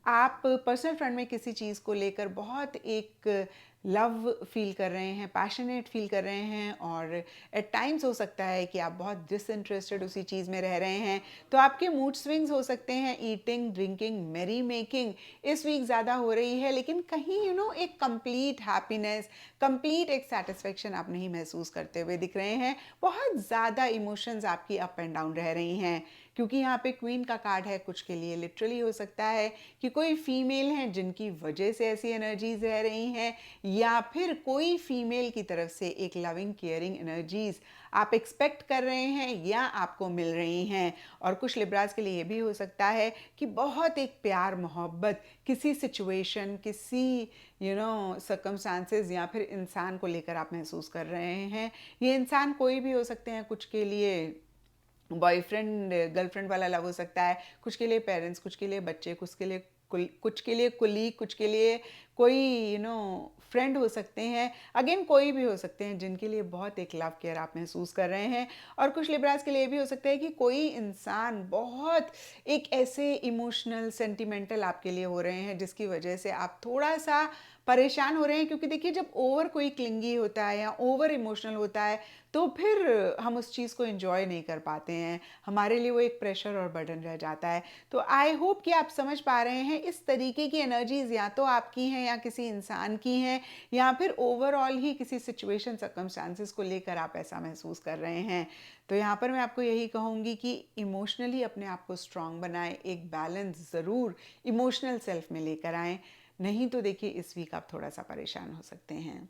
आप पर्सनल फ्रंट में किसी चीज़ को लेकर बहुत एक लव फील कर रहे हैं, पैशनेट फील कर रहे हैं और एट टाइम्स हो सकता है कि आप बहुत डिसइंटरेस्टेड उसी चीज़ में रह रहे हैं। तो आपके मूड स्विंग्स हो सकते हैं, ईटिंग, ड्रिंकिंग, मैरी मेकिंग इस वीक ज़्यादा हो रही है, लेकिन कहीं एक कंप्लीट हैप्पीनेस, कंप्लीट एक सेटिस्फेक्शन आप नहीं महसूस करते हुए दिख रहे हैं। बहुत ज़्यादा इमोशंस आपकी अप एंड डाउन रह रही हैं क्योंकि यहाँ पे क्वीन का कार्ड है। कुछ के लिए लिटरली हो सकता है कि कोई फीमेल है जिनकी वजह से ऐसी एनर्जीज रह रही हैं या फिर कोई फीमेल की तरफ से एक लविंग केयरिंग एनर्जीज आप एक्सपेक्ट कर रहे हैं या आपको मिल रही हैं। और कुछ लिब्राज के लिए ये भी हो सकता है कि बहुत एक प्यार मोहब्बत किसी सिचुएशन, किसी सर्कमस्टांसेस या फिर इंसान को लेकर आप महसूस कर रहे हैं। ये इंसान कोई भी हो सकते हैं, कुछ के लिए बॉयफ्रेंड गर्लफ्रेंड वाला लव हो सकता है, कुछ के लिए पेरेंट्स, कुछ के लिए बच्चे, कुछ के लिए कुलीग, कुछ के लिए कोई फ्रेंड हो सकते हैं, अगेन कोई भी हो सकते हैं जिनके लिए बहुत एक लव केयर आप महसूस कर रहे हैं। और कुछ लिब्रास के लिए भी हो सकता है कि कोई इंसान बहुत एक ऐसे इमोशनल, सेंटिमेंटल आपके लिए हो रहे हैं जिसकी वजह से आप थोड़ा सा परेशान हो रहे हैं। क्योंकि देखिए जब ओवर कोई क्लिंगी होता है या ओवर इमोशनल होता है तो फिर हम उस चीज़ को एंजॉय नहीं कर पाते हैं, हमारे लिए वो एक प्रेशर और बर्डन रह जाता है। तो आई होप कि आप समझ पा रहे हैं इस तरीके की एनर्जीज या तो आपकी हैं या किसी इंसान की हैं या फिर ओवरऑल ही किसी सिचुएशन, सर्कमस्टांसेस को लेकर आप ऐसा महसूस कर रहे हैं। तो यहाँ पर मैं आपको यही कहूँगी कि इमोशनली अपने आप को स्ट्रांग बनाएं, एक बैलेंस ज़रूर इमोशनल सेल्फ में लेकर आएँ, नहीं तो देखिए इस वीक आप थोड़ा सा परेशान हो सकते हैं।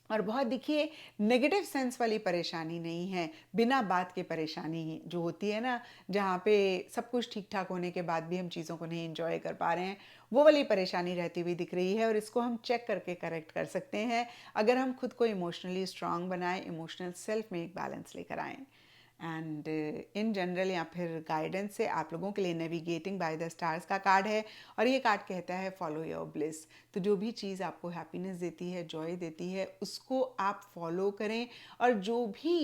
और बहुत देखिए नेगेटिव सेंस वाली परेशानी नहीं है, बिना बात के परेशानी जो होती है ना, जहाँ पे सब कुछ ठीक ठाक होने के बाद भी हम चीज़ों को नहीं एंजॉय कर पा रहे हैं, वो वाली परेशानी रहती हुई दिख रही है। और इसको हम चेक करके करेक्ट कर सकते हैं अगर हम खुद को इमोशनली स्ट्रांग बनाएं, इमोशनल सेल्फ में एक बैलेंस लेकर आएँ। एंड इन जनरल या फिर गाइडेंस से आप लोगों के लिए नेविगेटिंग बाय द स्टार्स का कार्ड है और ये कार्ड कहता है फॉलो योर ब्लिस। तो जो भी चीज़ आपको हैप्पीनेस देती है, जॉय देती है, उसको आप फॉलो करें और जो भी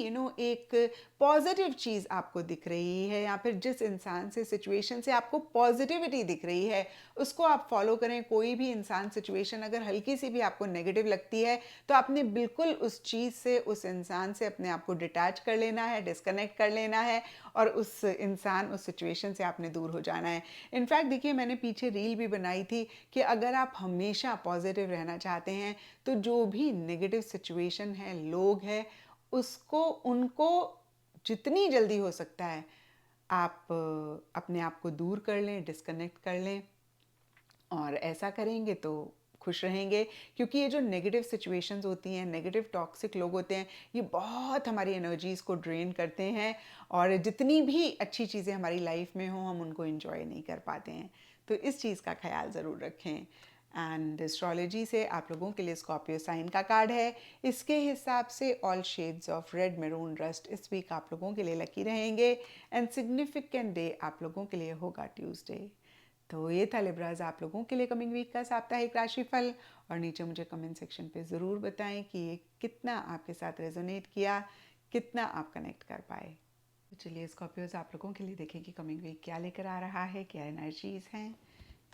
एक पॉजिटिव चीज़ आपको दिख रही है या फिर जिस इंसान से, सिचुएशन से आपको पॉजिटिविटी दिख रही है उसको आप फॉलो करें। कोई भी इंसान, सिचुएशन अगर हल्की सी भी आपको नेगेटिव लगती है तो आपने बिल्कुल उस चीज़ से, उस इंसान से अपने आप को डिटैच कर लेना है, डिस्कनेक्ट कर लेना है और उस इंसान, उस सिचुएशन से आपने दूर हो जाना है। इनफैक्ट देखिए, मैंने पीछे रील भी बनाई थी कि अगर आप हमेशा पॉजिटिव रहना चाहते हैं तो जो भी नेगेटिव सिचुएशन है, लोग हैं, उसको, उनको जितनी जल्दी हो सकता है आप अपने आप को दूर कर लें, डिस्कनेक्ट कर लें। और ऐसा करेंगे तो खुश रहेंगे, क्योंकि ये जो नेगेटिव सिचुएशंस होती हैं, नेगेटिव टॉक्सिक लोग होते हैं, ये बहुत हमारी एनर्जीज़ को ड्रेन करते हैं और जितनी भी अच्छी चीज़ें हमारी लाइफ में हों हम उनको एंजॉय नहीं कर पाते हैं। तो इस चीज़ का ख्याल ज़रूर रखें। एंड एस्ट्रोलॉजी से आप लोगों के लिए स्कॉर्पियो साइन का कार्ड है। इसके हिसाब से all shades of red, maroon, rust इस वीक आप लोगों के लिए लकी रहेंगे एंड सिग्निफिकेंट डे आप लोगों के लिए होगा ट्यूसडे। तो ये था लिब्राज आप लोगों के लिए कमिंग वीक का साप्ताहिक राशिफल। और नीचे मुझे कमेंट सेक्शन पे ज़रूर बताएं कि ये कितना आपके साथ रेजोनेट किया, कितना आप कनेक्ट कर पाए। तो चलिए स्कॉर्पियोज आप लोगों के लिए देखें कि कमिंग वीक क्या लेकर आ रहा है, क्या एनर्जीज़ हैं।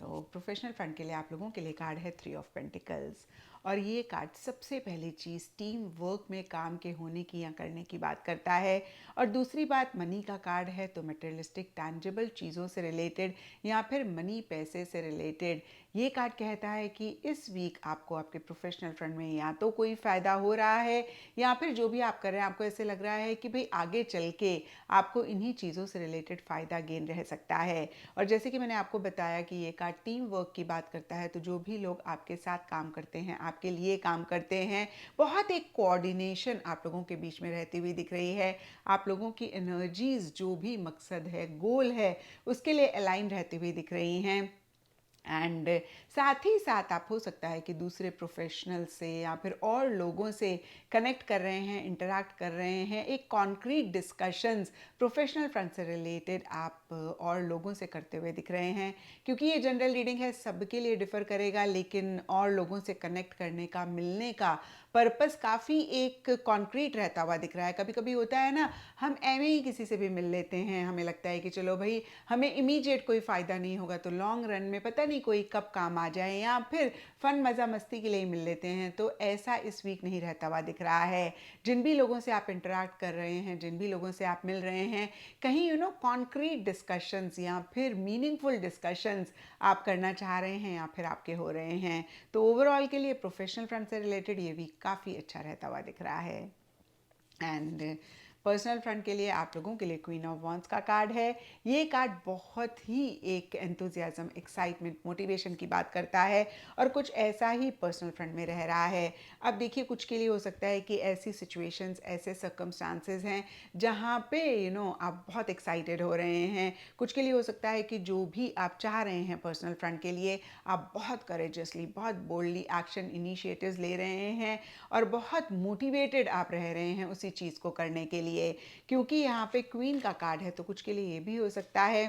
तो प्रोफेशनल फ्रंट के लिए आप लोगों के लिए कार्ड है 3 ऑफ पेंटिकल्स और ये कार्ड सबसे पहली चीज़ टीम वर्क में काम के होने की या करने की बात करता है। और दूसरी बात मनी का कार्ड है, तो मटेरियलिस्टिक टैंजिबल चीज़ों से रिलेटेड या फिर मनी, पैसे से रिलेटेड ये कार्ड कहता है कि इस वीक आपको आपके प्रोफेशनल फ्रंट में या तो कोई फ़ायदा हो रहा है या फिर जो भी आप कर रहे हैं आपको ऐसे लग रहा है कि भाई आगे चल के आपको इन्हीं चीज़ों से रिलेटेड फ़ायदा गेन रह सकता है। और जैसे कि मैंने आपको बताया कि ये कार्ड टीम वर्क की बात करता है, तो जो भी लोग आपके साथ काम करते हैं, आपके लिए काम करते हैं, बहुत एक कोऑर्डिनेशन आप लोगों के बीच में रहती हुई दिख रही है। आप लोगों की एनर्जीज जो भी मकसद है, गोल है, उसके लिए अलाइन रहती हुई दिख रही हैं। एंड साथ ही साथ आप हो सकता है कि दूसरे प्रोफेशनल से या फिर और लोगों से कनेक्ट कर रहे हैं, इंटरैक्ट कर रहे हैं, एक कॉन्क्रीट डिस्कशंस प्रोफेशनल फ्रंट से रिलेटेड आप और लोगों से करते हुए दिख रहे हैं। क्योंकि ये जनरल रीडिंग है, सबके लिए डिफ़र करेगा, लेकिन और लोगों से कनेक्ट करने का, मिलने का पर्पस काफ़ी एक कॉन्क्रीट रहता हुआ दिख रहा है। कभी कभी होता है ना, हम एवं ही किसी से भी मिल लेते हैं, हमें लगता है कि चलो भाई हमें इमीडिएट कोई फ़ायदा नहीं होगा तो लॉन्ग रन में पता नहीं कोई कब काम आ जाए, या फिर फन मज़ा मस्ती के लिए मिल लेते हैं। तो ऐसा इस वीक नहीं रहता हुआ दिख रहा है। जिन भी लोगों से आप इंटरैक्ट कर रहे हैं, जिन भी लोगों से आप मिल रहे हैं, कहीं कॉन्क्रीट डिस्कशंस या फिर मीनिंगफुल डिस्कशंस आप करना चाह रहे हैं या फिर आपके हो रहे हैं। तो ओवरऑल के लिए प्रोफेशनल फ्रंट से रिलेटेड ये वीक काफ़ी अच्छा रहता हुआ दिख रहा है। एंड पर्सनल फ्रंट के लिए आप लोगों के लिए क्वीन ऑफ वॉन्ड्स का कार्ड है। ये कार्ड बहुत ही एक एंथुजियाज्म, एक्साइटमेंट, मोटिवेशन की बात करता है और कुछ ऐसा ही पर्सनल फ्रंट में रह रहा है। अब देखिए, कुछ के लिए हो सकता है कि ऐसी सिचुएशंस, ऐसे सर्कमस्टांसेस हैं जहाँ पे आप बहुत एक्साइटेड हो रहे हैं। कुछ के लिए हो सकता है कि जो भी आप चाह रहे हैं पर्सनल फ्रंट के लिए, आप बहुत करेजसली, बहुत बोल्डली एक्शन इनिशिएटिव्स ले रहे हैं और बहुत मोटिवेटेड आप रह रहे हैं उसी चीज़ को करने के लिए। क्योंकि यहाँ पे क्वीन का कार्ड है, तो कुछ के लिए ये भी हो सकता है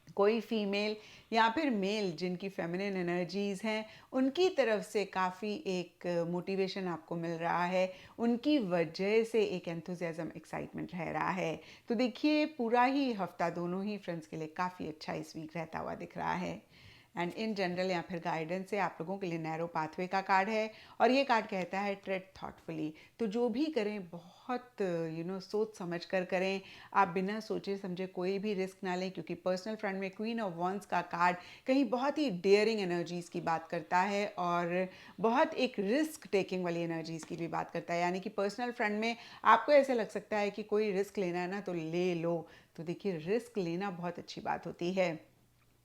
कोई फीमेल या फिर मेल जिनकी फेमिनिन एनर्जीज़ हैं, उनकी तरफ से काफ़ी एक मोटिवेशन आपको मिल रहा है, उनकी वजह से एक एंथुजियाज्म, एक्साइटमेंट रह रहा है। तो देखिए, पूरा ही हफ्ता दोनों ही फ्रेंड्स के लिए काफ़ी अच्छा इस वीक रहता हुआ दिख रहा है। एंड इन जनरल या फिर गाइडेंस से आप लोगों के लिए नैरो पाथवे का कार्ड है और ये कार्ड कहता है ट्रेड थॉटफुली। तो जो भी करें बहुत सोच समझ कर करें, आप बिना सोचे समझे कोई भी रिस्क ना लें, क्योंकि पर्सनल फ्रंट में क्वीन ऑफ वॉन्ड्स का कार्ड कहीं बहुत ही डेयरिंग एनर्जीज़ की बात करता है और बहुत एक रिस्क टेकिंग वाली एनर्जीज़ की भी बात करता है। यानी कि पर्सनल फ्रंट में आपको ऐसे लग सकता है कि कोई रिस्क लेना है ना तो ले लो। तो देखिए, रिस्क लेना बहुत अच्छी बात होती है,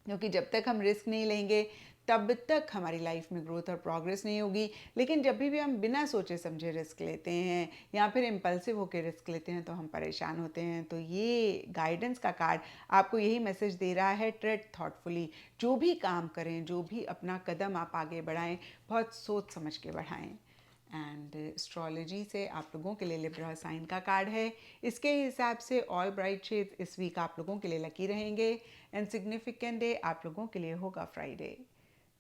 क्योंकि जब तक हम रिस्क नहीं लेंगे तब तक हमारी लाइफ में ग्रोथ और प्रोग्रेस नहीं होगी। लेकिन जब भी हम बिना सोचे समझे रिस्क लेते हैं या फिर इम्पल्सिव होकर रिस्क लेते हैं तो हम परेशान होते हैं। तो ये गाइडेंस का कार्ड आपको यही मैसेज दे रहा है, ट्रेड थॉटफुली। जो भी काम करें, जो भी अपना कदम आप आगे बढ़ाएं, बहुत सोच समझ के बढ़ाएं। एंड एस्ट्रोलॉजी से आप लोगों के लिए लिब्रा साइन का कार्ड है। इसके हिसाब से ऑल ब्राइट शेड्स इस वीक आप लोगों के लिए लकी रहेंगे एंड सिग्निफिकेंट डे आप लोगों के लिए होगा फ्राइडे।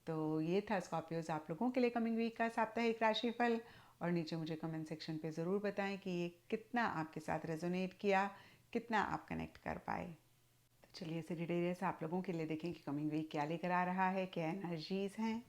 तो ये था स्कॉर्पियोज आप लोगों के लिए कमिंग वीक का साप्ताहिक राशिफल। और नीचे मुझे कमेंट सेक्शन पे ज़रूर बताएं कि ये कितना आपके साथ रेजोनेट किया, कितना आप कनेक्ट कर पाए। तो चलिए सेजिटेरियस आप लोगों के लिए देखें कि कमिंग वीक क्या लेकर आ रहा है, क्या एनर्जीज हैं।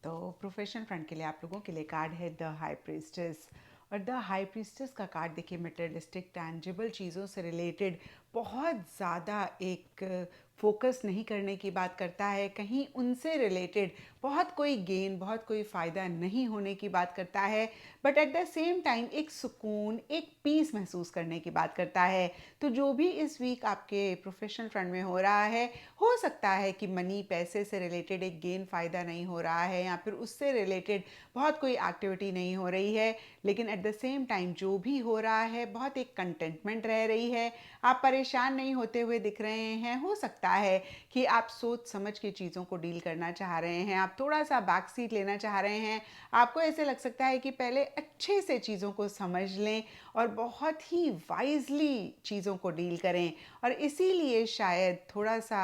तो प्रोफेशनल फ्रंट के लिए आप लोगों के लिए कार्ड है द हाई प्रीस्टेस। और द हाई प्रीस्टेस का कार्ड देखिए मटेरियलिस्टिक टैंजिबल चीज़ों से रिलेटेड बहुत ज़्यादा एक फोकस नहीं करने की बात करता है, कहीं उनसे रिलेटेड बहुत कोई गेन, बहुत कोई फ़ायदा नहीं होने की बात करता है, but at the same time एक सुकून, एक पीस महसूस करने की बात करता है। तो जो भी इस वीक आपके प्रोफेशनल फ्रंट में हो रहा है, हो सकता है कि मनी, पैसे से रिलेटेड एक गेन फ़ायदा नहीं हो रहा है या फिर उससे रिलेटेड बहुत कोई एक्टिविटी नहीं हो रही है, लेकिन एट द सेम टाइम जो भी हो रहा है बहुत एक कंटेंटमेंट रह रही है। आप परेशान नहीं होते हुए दिख रहे हैं। हो सकता है कि आप सोच समझ के चीज़ों को डील करना चाह रहे हैं, आप थोड़ा सा बैक सीट लेना चाह रहे हैं। आपको ऐसे लग सकता है कि पहले अच्छे से चीज़ों को समझ लें और बहुत ही वाइजली चीज़ों को डील करें, और इसीलिए शायद थोड़ा सा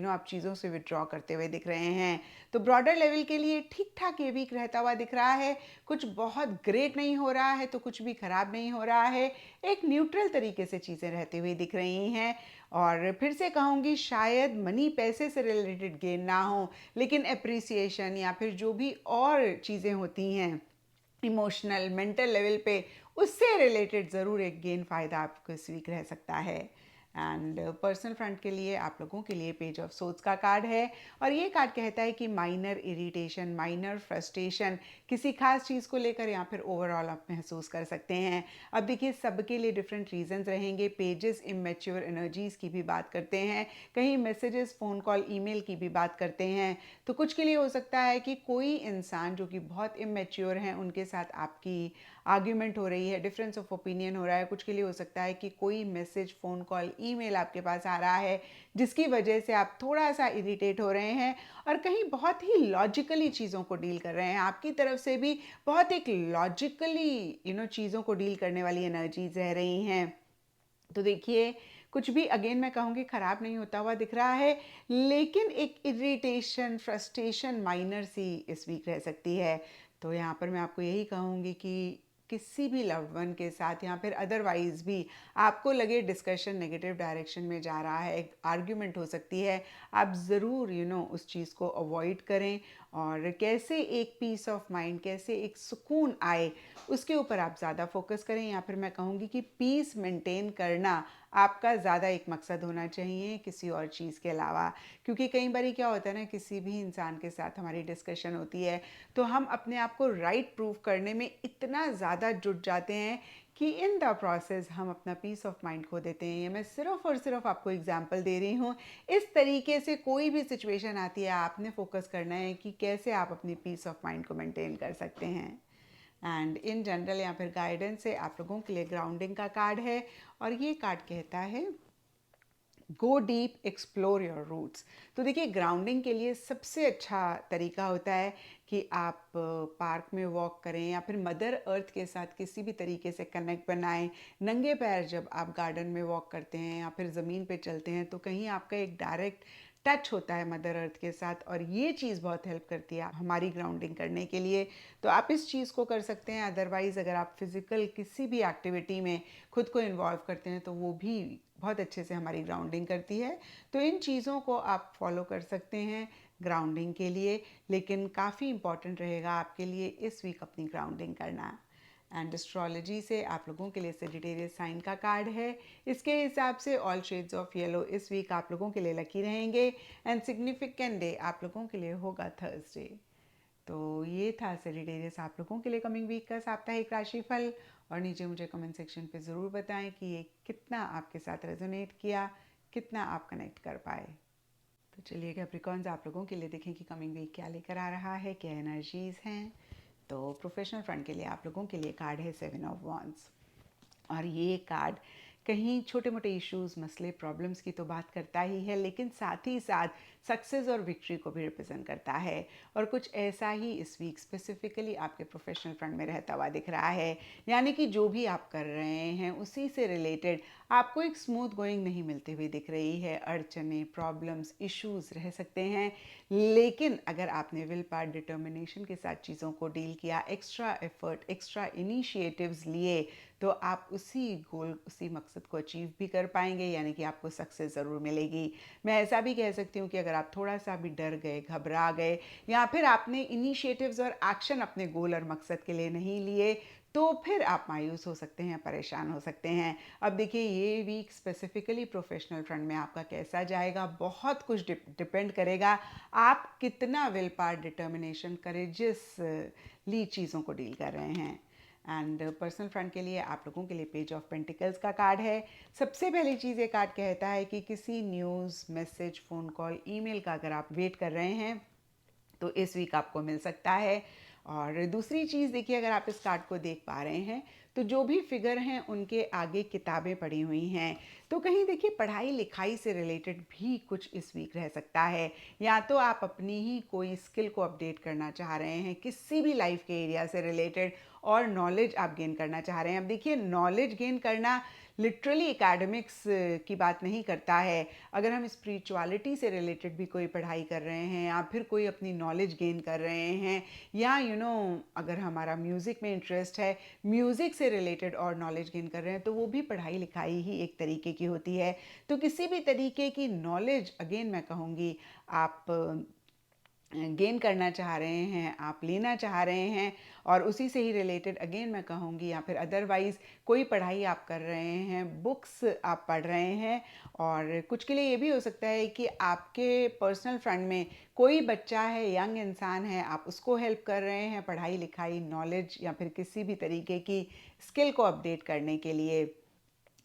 आप चीज़ों से विड्रॉ करते हुए दिख रहे हैं। तो ब्रॉडर लेवल के लिए ठीक ठाक ये वीक रहता हुआ दिख रहा है। कुछ बहुत ग्रेट नहीं हो रहा है तो कुछ भी खराब नहीं हो रहा है, एक न्यूट्रल तरीके से चीज़ें रहती हुई दिख रही हैं। और फिर से कहूँगी शायद मनी, पैसे से रिलेटेड गेन ना हो, लेकिन अप्रिसिएशन या फिर जो भी और चीज़ें होती हैं इमोशनल, मेंटल लेवल पे, उससे रिलेटेड ज़रूर एक गेन फ़ायदा आपको इस वीक रह सकता है। एंड पर्सनल फ्रंट के लिए आप लोगों के लिए पेज ऑफ सोर्ड्स का कार्ड है। और ये कार्ड कहता है कि माइनर इरिटेशन, माइनर फ्रस्ट्रेशन किसी खास चीज़ को लेकर या फिर ओवरऑल आप महसूस कर सकते हैं। अब देखिए सबके लिए डिफरेंट रीजंस रहेंगे। पेजेस इमेच्योर एनर्जीज़ की भी बात करते हैं, कहीं मैसेजेस, फ़ोन कॉल, ईमेल की भी बात करते हैं। तो कुछ के लिए हो सकता है कि कोई इंसान जो कि बहुत इमेच्योर हैं उनके साथ आपकी आर्ग्यूमेंट हो रही है, डिफरेंस ऑफ ओपिनियन हो रहा है। कुछ के लिए हो सकता है कि कोई मैसेज, फ़ोन कॉल, ईमेल आपके पास आ रहा है जिसकी वजह से आप थोड़ा सा इरिटेट हो रहे हैं, और कहीं बहुत ही लॉजिकली चीज़ों को डील कर रहे हैं। आपकी तरफ से भी बहुत एक लॉजिकली चीज़ों को डील करने वाली एनर्जीज रह रही हैं। तो देखिए कुछ भी अगेन मैं कहूँगी ख़राब नहीं होता हुआ दिख रहा है, लेकिन एक इरिटेशन, फ्रस्ट्रेशन माइनर सी इस वीक रह सकती है। तो यहाँ पर मैं आपको यही कहूँगी कि किसी भी लव्ड वन के साथ या फिर अदरवाइज भी आपको लगे डिस्कशन नेगेटिव डायरेक्शन में जा रहा है, एक आर्ग्यूमेंट हो सकती है, आप ज़रूर उस चीज़ को अवॉइड करें। और कैसे एक पीस ऑफ माइंड, कैसे एक सुकून आए, उसके ऊपर आप ज़्यादा फोकस करें। या फिर मैं कहूँगी कि पीस मेंटेन करना आपका ज़्यादा एक मकसद होना चाहिए किसी और चीज़ के अलावा। क्योंकि कई बार क्या होता है ना, किसी भी इंसान के साथ हमारी डिस्कशन होती है तो हम अपने आप को राइट प्रूव करने में इतना ज़्यादा जुट जाते हैं कि इन द प्रोसेस हम अपना पीस ऑफ माइंड खो देते हैं। ये मैं सिर्फ और सिर्फ आपको एग्जांपल दे रही हूँ। इस तरीके से कोई भी सिचुएशन आती है, आपने फोकस करना है कि कैसे आप अपनी पीस ऑफ माइंड को मेंटेन कर सकते हैं। एंड इन जनरल या फिर गाइडेंस से आप लोगों के लिए ग्राउंडिंग का कार्ड है। और ये कार्ड कहता है go deep, explore your roots. तो देखिए ग्राउंडिंग के लिए सबसे अच्छा तरीका होता है कि आप पार्क में वॉक करें या फिर मदर अर्थ के साथ किसी भी तरीके से कनेक्ट बनाएं। नंगे पैर जब आप गार्डन में वॉक करते हैं या फिर ज़मीन पे चलते हैं तो कहीं आपका एक डायरेक्ट टच होता है मदर अर्थ के साथ, और ये चीज़ बहुत हेल्प करती है हमारी ग्राउंडिंग करने के लिए। तो आप इस चीज़ को कर सकते हैं। अदरवाइज़ अगर आप फिज़िकल किसी भी एक्टिविटी में खुद को इन्वॉल्व करते हैं तो वो भी बहुत अच्छे से हमारी ग्राउंडिंग करती है। तो इन चीज़ों को आप फॉलो कर सकते हैं ग्राउंडिंग के लिए, लेकिन काफ़ी इंपॉर्टेंट रहेगा आपके लिए इस वीक अपनी ग्राउंडिंग करना। एंड एस्ट्रोलॉजी से आप लोगों के लिए सेजिटेरियस साइन का कार्ड है। इसके हिसाब से ऑल शेड्स ऑफ येलो इस वीक आप लोगों के लिए लकी रहेंगे एंड सिग्निफिकेंट डे आप लोगों के लिए होगा थर्सडे। तो ये था सेजिटेरियस आप लोगों के लिए कमिंग वीक का साप्ताहिक राशिफल। और नीचे मुझे कमेंट सेक्शन पे ज़रूर बताएं कि ये कितना आपके साथ रेजोनेट किया, कितना आप कनेक्ट कर पाए। तो चलिए कैप्रिकॉन्स आप लोगों के लिए देखें कि कमिंग वीक क्या लेकर आ रहा है, क्या एनर्जीज़ हैं। तो प्रोफेशनल फ्रंट के लिए आप लोगों के लिए कार्ड है 7 ऑफ वॉन्ड्स। और ये कार्ड कहीं छोटे मोटे इश्यूज़, मसले, प्रॉब्लम्स की तो बात करता ही है, लेकिन साथ ही साथ सक्सेस और विक्ट्री को भी रिप्रेजेंट करता है। और कुछ ऐसा ही इस वीक स्पेसिफिकली आपके प्रोफेशनल फ्रंट में रहता हुआ दिख रहा है। यानी कि जो भी आप कर रहे हैं उसी से रिलेटेड आपको एक स्मूथ गोइंग नहीं मिलती हुई दिख रही है। अड़चने, प्रॉब्लम्स, इश्यूज़ रह सकते हैं, लेकिन अगर आपने विल पावर, डिटर्मिनेशन के साथ चीज़ों को डील किया, एक्स्ट्रा एफर्ट, एक्स्ट्रा इनिशिएटिव्स लिए, तो आप उसी गोल, उसी मकसद को अचीव भी कर पाएंगे, यानी कि आपको सक्सेस ज़रूर मिलेगी। मैं ऐसा भी कह सकती हूँ कि अगर आप थोड़ा सा भी डर गए, घबरा गए, या फिर आपने इनिशिएटिव्स और एक्शन अपने गोल और मकसद के लिए नहीं लिए, तो फिर आप मायूस हो सकते हैं, परेशान हो सकते हैं। अब देखिए, ये वीक स्पेसिफिकली प्रोफेशनल फ्रंट में आपका कैसा जाएगा, बहुत कुछ डिपेंड करेगा आप कितना विल पावर, डिटर्मिनेशन, करेजियसली चीज़ों को डील कर रहे हैं। एंड पर्सनल फ्रंट के लिए आप लोगों के लिए पेज ऑफ पेंटिकल्स का कार्ड है। सबसे पहली चीज़ ये कार्ड कहता है कि किसी news, message, phone call, email का अगर आप वेट कर रहे हैं तो इस वीक आपको मिल सकता है। और दूसरी चीज़ देखिए, अगर आप इस कार्ड को देख पा रहे हैं तो जो भी फिगर हैं उनके आगे किताबें पड़ी हुई हैं, तो कहीं देखिए पढ़ाई लिखाई से रिलेटेड भी कुछ इस वीक रह सकता है। या तो आप अपनी ही कोई स्किल को अपडेट करना चाह रहे हैं किसी भी लाइफ के एरिया से रिलेटेड, और नॉलेज आप गेन करना चाह रहे हैं। अब देखिए, नॉलेज गेन करना लिटरली एकेडमिक्स की बात नहीं करता है। अगर हम स्पिरिचुअलिटी से रिलेटेड भी कोई पढ़ाई कर रहे हैं, या फिर कोई अपनी नॉलेज गेन कर रहे हैं, या अगर हमारा म्यूज़िक में इंटरेस्ट है, म्यूज़िक से रिलेटेड और नॉलेज गेन कर रहे हैं, तो वो भी पढ़ाई लिखाई ही एक तरीके की होती है। तो किसी भी तरीके की नॉलेज, अगेन मैं कहूँगी, आप गेन करना चाह रहे हैं, आप लेना चाह रहे हैं, और उसी से ही रिलेटेड अगेन मैं कहूँगी, या फिर अदरवाइज़ कोई पढ़ाई आप कर रहे हैं, बुक्स आप पढ़ रहे हैं। और कुछ के लिए ये भी हो सकता है कि आपके पर्सनल फ्रंट में कोई बच्चा है, यंग इंसान है, आप उसको हेल्प कर रहे हैं पढ़ाई लिखाई, नॉलेज, या फिर किसी भी तरीके की स्किल को अपडेट करने के लिए।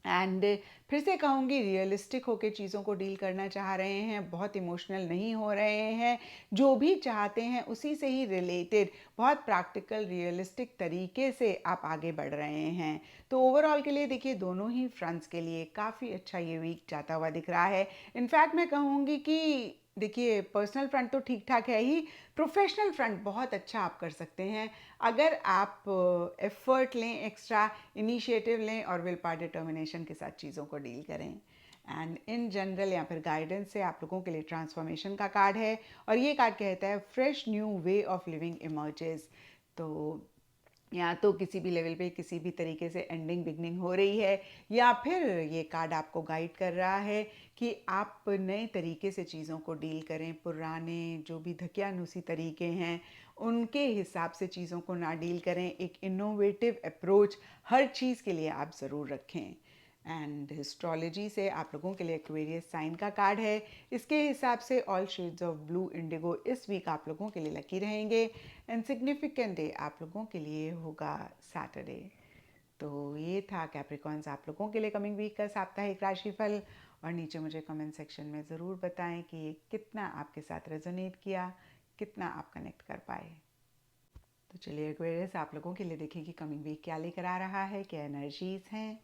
एंड फिर से कहूँगी, रियलिस्टिक होकर चीज़ों को डील करना चाह रहे हैं, बहुत इमोशनल नहीं हो रहे हैं, जो भी चाहते हैं उसी से ही रिलेटेड बहुत प्रैक्टिकल, रियलिस्टिक तरीके से आप आगे बढ़ रहे हैं। तो ओवरऑल के लिए देखिए, दोनों ही फ्रंट्स के लिए काफ़ी अच्छा ये वीक जाता हुआ दिख रहा है। इनफैक्ट मैं कहूँगी कि देखिए, पर्सनल फ्रंट तो ठीक ठाक है ही, प्रोफेशनल फ्रंट बहुत अच्छा आप कर सकते हैं अगर आप एफर्ट लें, एक्स्ट्रा इनिशिएटिव लें, और विल पावर, डिटर्मिनेशन के साथ चीज़ों को डील करें। एंड इन जनरल, या फिर गाइडेंस से आप लोगों के लिए ट्रांसफॉर्मेशन का कार्ड है, और ये कार्ड कहता है fresh new way of living emerges. तो या तो किसी भी लेवल पे किसी भी तरीके से एंडिंग बिगनिंग हो रही है, या फिर ये कार्ड आपको गाइड कर रहा है कि आप नए तरीके से चीज़ों को डील करें। पुराने जो भी धकियानुसी तरीके हैं उनके हिसाब से चीज़ों को ना डील करें, एक इनोवेटिव अप्रोच हर चीज़ के लिए आप ज़रूर रखें। एंड एस्ट्रोलॉजी से आप लोगों के लिए एक्वेरियस साइन का कार्ड है। इसके हिसाब से all shades of blue, Indigo इस वीक आप लोगों के लिए लकी रहेंगे। एंड सिग्निफिकेंट डे आप लोगों के लिए होगा सैटरडे। तो ये था कैप्रिकॉन्स आप लोगों के लिए कमिंग वीक का साप्ताहिक राशिफल। और नीचे मुझे कमेंट सेक्शन में ज़रूर बताएं कि ये कितना आपके साथ रेजोनेट किया, कितना आप कनेक्ट कर पाए। तो चलिए एक्वेरियस, आप लोगों के लिए देखें कि कमिंग वीक क्या लेकर आ रहा है, क्या एनर्जीज़ हैं।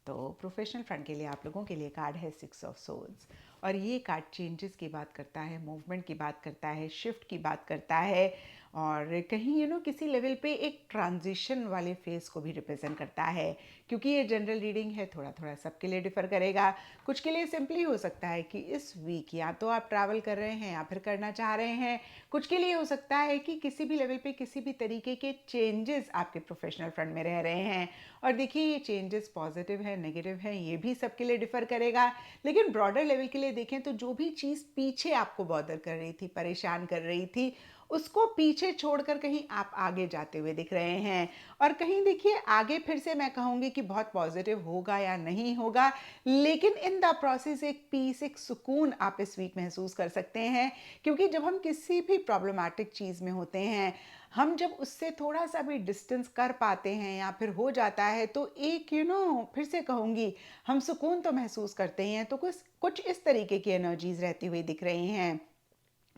तो प्रोफेशनल फ्रंट के लिए आप लोगों के लिए कार्ड है 6 ऑफ सोल्स, और ये कार्ड चेंजेस की बात करता है, मूवमेंट की बात करता है, शिफ्ट की बात करता है, और कहीं किसी लेवल पे एक ट्रांजिशन वाले फेज़ को भी रिप्रेजेंट करता है। क्योंकि ये जनरल रीडिंग है, थोड़ा थोड़ा सबके लिए डिफ़र करेगा। कुछ के लिए सिंपली हो सकता है कि इस वीक या तो आप ट्रैवल कर रहे हैं या फिर करना चाह रहे हैं। कुछ के लिए हो सकता है कि किसी भी लेवल पे किसी भी तरीके के चेंजेस आपके प्रोफेशनल फ्रंट में रह रहे हैं। और देखिए, ये चेंजेस पॉजिटिव है, नेगेटिव है, ये भी सबके लिए डिफ़र करेगा। लेकिन ब्रॉडर लेवल के लिए देखें तो जो भी चीज़ पीछे आपको बॉदर कर रही थी, परेशान कर रही थी, उसको पीछे छोड़कर कहीं आप आगे जाते हुए दिख रहे हैं। और कहीं देखिए, आगे फिर से मैं कहूँगी कि बहुत पॉजिटिव होगा या नहीं होगा, लेकिन इन द प्रोसेस एक पीस, एक सुकून आप इस वीक महसूस कर सकते हैं। क्योंकि जब हम किसी भी प्रॉब्लमैटिक चीज़ में होते हैं, हम जब उससे थोड़ा सा भी डिस्टेंस कर पाते हैं या फिर हो जाता है, तो एक फिर से कहूँगी, हम सुकून तो महसूस करते हैं। तो कुछ कुछ इस तरीके की एनर्जीज रहती हुई दिख रही हैं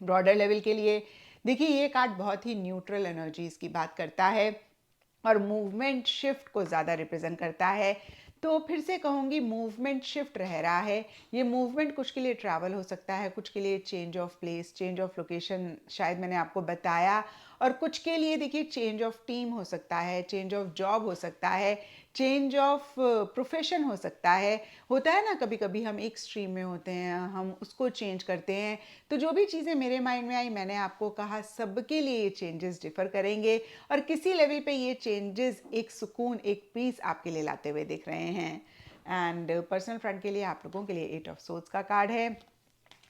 ब्रॉडर लेवल के लिए। देखिए, ये कार्ड बहुत ही न्यूट्रल एनर्जीज की बात करता है और मूवमेंट शिफ्ट को ज़्यादा रिप्रेजेंट करता है। तो फिर से कहूँगी मूवमेंट शिफ्ट रह रहा है। ये मूवमेंट कुछ के लिए ट्रैवल हो सकता है, कुछ के लिए change of place, change of location, शायद मैंने आपको बताया। और कुछ के लिए देखिए चेंज ऑफ टीम हो सकता है, चेंज ऑफ जॉब हो सकता है, चेंज ऑफ प्रोफेशन हो सकता है। होता है ना, कभी कभी हम एक स्ट्रीम में होते हैं, हम उसको चेंज करते हैं। तो जो भी चीज़ें मेरे माइंड में आई, मैंने आपको कहा सबके लिए ये चेंजेस डिफर करेंगे, और किसी लेवल पे ये चेंजेस एक सुकून, एक पीस आपके लिए लाते हुए दिख रहे हैं। एंड पर्सनल फ्रेंड के लिए आप लोगों के लिए 8 ऑफ सोर्ड्स का कार्ड है,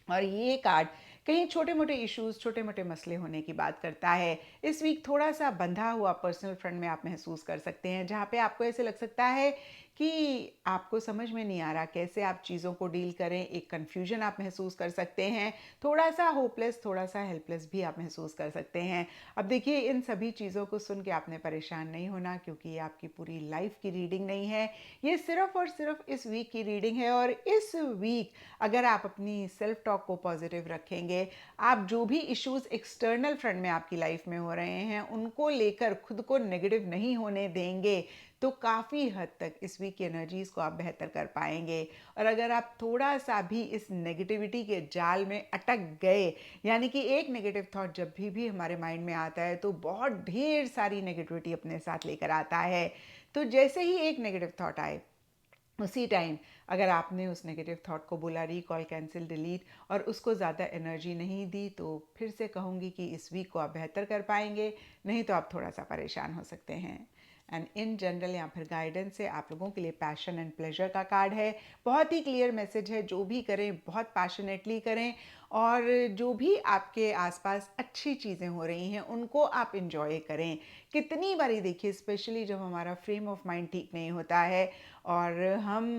और ये कार्ड कहीं छोटे मोटे इश्यूज, छोटे मोटे मसले होने की बात करता है। इस वीक थोड़ा सा बंधा हुआ पर्सनल फ्रंट में आप महसूस कर सकते हैं, जहाँ पे आपको ऐसे लग सकता है कि आपको समझ में नहीं आ रहा कैसे आप चीज़ों को डील करें। एक कन्फ्यूजन आप महसूस कर सकते हैं, थोड़ा सा होपलेस, थोड़ा सा हेल्पलेस भी आप महसूस कर सकते हैं। अब देखिए, इन सभी चीज़ों को सुन के आपने परेशान नहीं होना, क्योंकि ये आपकी पूरी लाइफ की रीडिंग नहीं है, ये सिर्फ और सिर्फ इस वीक की रीडिंग है। और इस वीक अगर आप अपनी सेल्फ टॉक को पॉजिटिव रखेंगे, आप जो भी इश्यूज एक्सटर्नल फ्रंट में आपकी लाइफ में हो रहे हैं उनको लेकर खुद को नेगेटिव नहीं होने देंगे, तो काफ़ी हद तक इस वीक की एनर्जीज़ को आप बेहतर कर पाएंगे। और अगर आप थोड़ा सा भी इस नेगेटिविटी के जाल में अटक गए, यानी कि एक नेगेटिव थॉट जब भी हमारे माइंड में आता है तो बहुत ढेर सारी नेगेटिविटी अपने साथ लेकर आता है। तो जैसे ही एक नेगेटिव थॉट आए, उसी टाइम अगर आपने उस नेगेटिव थॉट को बोला रिकॉल, कैंसिल, डिलीट, और उसको ज़्यादा एनर्जी नहीं दी, तो फिर से कहूँगी कि इस वीक को आप बेहतर कर पाएंगे, नहीं तो आप थोड़ा सा परेशान हो सकते हैं। एंड इन जनरल या फिर गाइडेंस से आप लोगों के लिए पैशन एंड प्लेजर का कार्ड है। बहुत ही क्लियर मैसेज है, जो भी करें बहुत पैशनेटली करें, और जो भी आपके आसपास अच्छी चीज़ें हो रही हैं उनको आप इंजॉय करें। कितनी बारी देखिए, स्पेशली जब हमारा फ्रेम ऑफ माइंड ठीक नहीं होता है और हम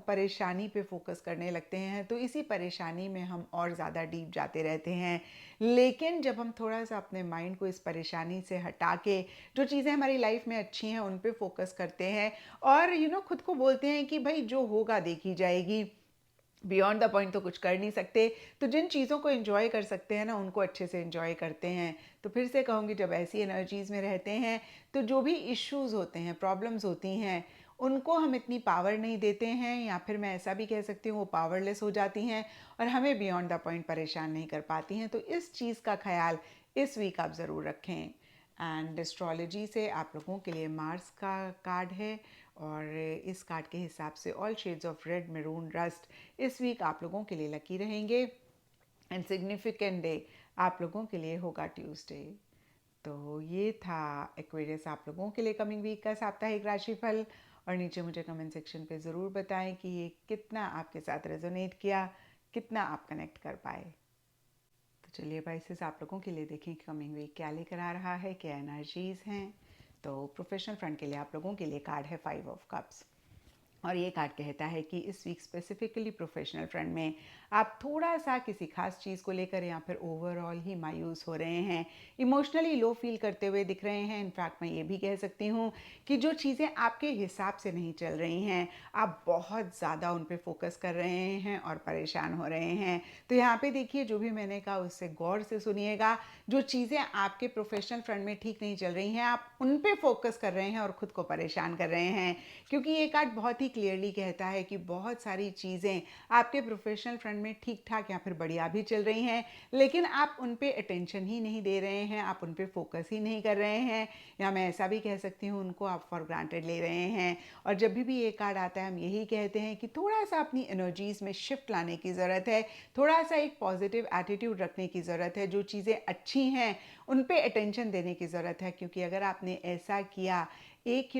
परेशानी पे फोकस करने लगते हैं, तो इसी परेशानी में हम और ज़्यादा डीप जाते रहते हैं। लेकिन जब हम थोड़ा सा अपने माइंड को इस परेशानी से हटा के जो चीज़ें हमारी लाइफ में अच्छी हैं उन पे फोकस करते हैं, और खुद को बोलते हैं कि भाई जो होगा देखी जाएगी, बियॉन्ड द पॉइंट तो कुछ कर नहीं सकते, तो जिन चीज़ों को एंजॉय कर सकते हैं ना उनको अच्छे से एंजॉय करते हैं। तो फिर से कहूँगी, जब ऐसी एनर्जीज़ में रहते हैं तो जो भी इश्यूज़ होते हैं, प्रॉब्लम्स होती हैं, उनको हम इतनी पावर नहीं देते हैं, या फिर मैं ऐसा भी कह सकती हूँ वो पावरलेस हो जाती हैं और हमें बियॉन्ड द पॉइंट परेशान नहीं कर पाती हैं। तो इस चीज़ का ख्याल इस वीक आप ज़रूर रखें। एंड एस्ट्रोलॉजी से आप लोगों के लिए मार्स का कार्ड है, और इस कार्ड के हिसाब से all shades of red, maroon, rust इस वीक आप लोगों के लिए लकी रहेंगे। एंड सिग्निफिकेंट डे आप लोगों के लिए होगा ट्यूसडे। तो ये था एक्वेरियस आप लोगों के लिए कमिंग वीक का साप्ताहिक राशिफल। और नीचे मुझे कमेंट सेक्शन पे ज़रूर बताएं कि ये कितना आपके साथ रेजोनेट किया, कितना आप कनेक्ट कर पाए। तो चलिए पाइसेस, आप लोगों के लिए देखें कि कमिंग वीक क्या लेकर आ रहा है, क्या एनर्जीज़ हैं। तो प्रोफेशनल फ्रंट के लिए आप लोगों के लिए कार्ड है 5 ऑफ कप्स, और ये कार्ड कहता है कि इस वीक स्पेसिफिकली प्रोफेशनल फ्रंट में आप थोड़ा सा किसी खास चीज़ को लेकर या फिर ओवरऑल ही मायूस हो रहे हैं, इमोशनली लो फील करते हुए दिख रहे हैं। इनफैक्ट मैं ये भी कह सकती हूँ कि जो चीज़ें आपके हिसाब से नहीं चल रही हैं, आप बहुत ज़्यादा उन पे फोकस कर रहे हैं और परेशान हो रहे हैं। तो यहाँ पे देखिए, जो भी मैंने कहा उससे गौर से सुनिएगा। जो चीज़ें आपके प्रोफेशनल फ्रंट में ठीक नहीं चल रही हैं, आप उन पे फोकस कर रहे हैं और ख़ुद को परेशान कर रहे हैं, क्योंकि ये कार्ड बहुत ही क्लियरली कहता है कि बहुत सारी चीज़ें आपके प्रोफेशनल फ्रंट में ठीक ठाक या फिर बढ़िया भी चल रही हैं, लेकिन आप उन पे अटेंशन ही नहीं दे रहे हैं, आप उन पे फोकस ही नहीं कर रहे हैं, या मैं ऐसा भी कह सकती हूँ उनको आप फॉर ग्रांटेड ले रहे हैं। और जब भी ये कार्ड आता है हम यही कहते हैं कि थोड़ा सा अपनी एनर्जीज़ में शिफ्ट लाने की ज़रूरत है, थोड़ा सा एक पॉजिटिव एटीट्यूड रखने की ज़रूरत है, जो चीज़ें अच्छी हैं उन पे अटेंशन देने की ज़रूरत है। क्योंकि अगर आपने ऐसा किया, एक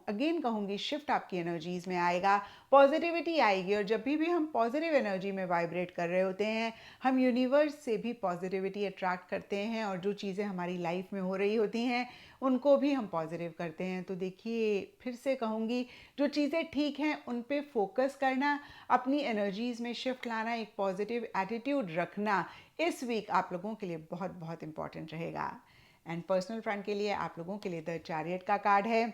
अगेन कहूँगी, शिफ्ट आपकी एनर्जीज़ में आएगा, पॉजिटिविटी आएगी। और जब भी हम पॉजिटिव एनर्जी में वाइब्रेट कर रहे होते हैं, हम यूनिवर्स से भी पॉजिटिविटी अट्रैक्ट करते हैं, और जो चीज़ें हमारी लाइफ में हो रही होती हैं उनको भी हम पॉजिटिव करते हैं। तो देखिए, फिर से कहूँगी, जो चीज़ें ठीक हैं उन पे फोकस करना, अपनी एनर्जीज़ में शिफ्ट लाना, एक पॉजिटिव एटीट्यूड रखना इस वीक आप लोगों के लिए बहुत बहुत इंपॉर्टेंट रहेगा। एंड पर्सनल फ्रंट के लिए आप लोगों के लिए द चैरियट का कार्ड है,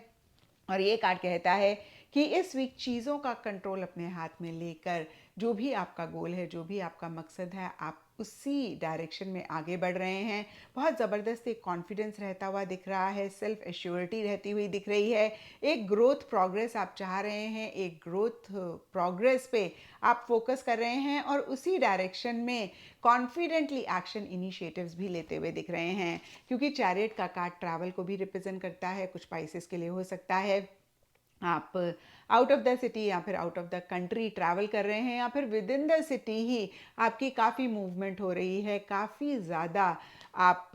और ये कार्ड कहता है कि इस वीक चीज़ों का कंट्रोल अपने हाथ में लेकर जो भी आपका गोल है, जो भी आपका मकसद है, आप उसी डायरेक्शन में आगे बढ़ रहे हैं। बहुत ज़बरदस्त एक कॉन्फिडेंस रहता हुआ दिख रहा है, सेल्फ एश्योरिटी रहती हुई दिख रही है। एक ग्रोथ प्रोग्रेस आप चाह रहे हैं, एक ग्रोथ प्रोग्रेस पे आप फोकस कर रहे हैं और उसी डायरेक्शन में कॉन्फिडेंटली एक्शन इनिशिएटिव्स भी लेते हुए दिख रहे हैं, क्योंकि चैरियट का कार्ड ट्रैवल को भी रिप्रेजेंट करता है। कुछ स्पाइसेस के लिए हो सकता है आप आउट ऑफ द सिटी या फिर out of the country travel कर रहे हैं, या फिर विद इन द सिटी ही आपकी काफ़ी मूवमेंट हो रही है, काफ़ी ज़्यादा आप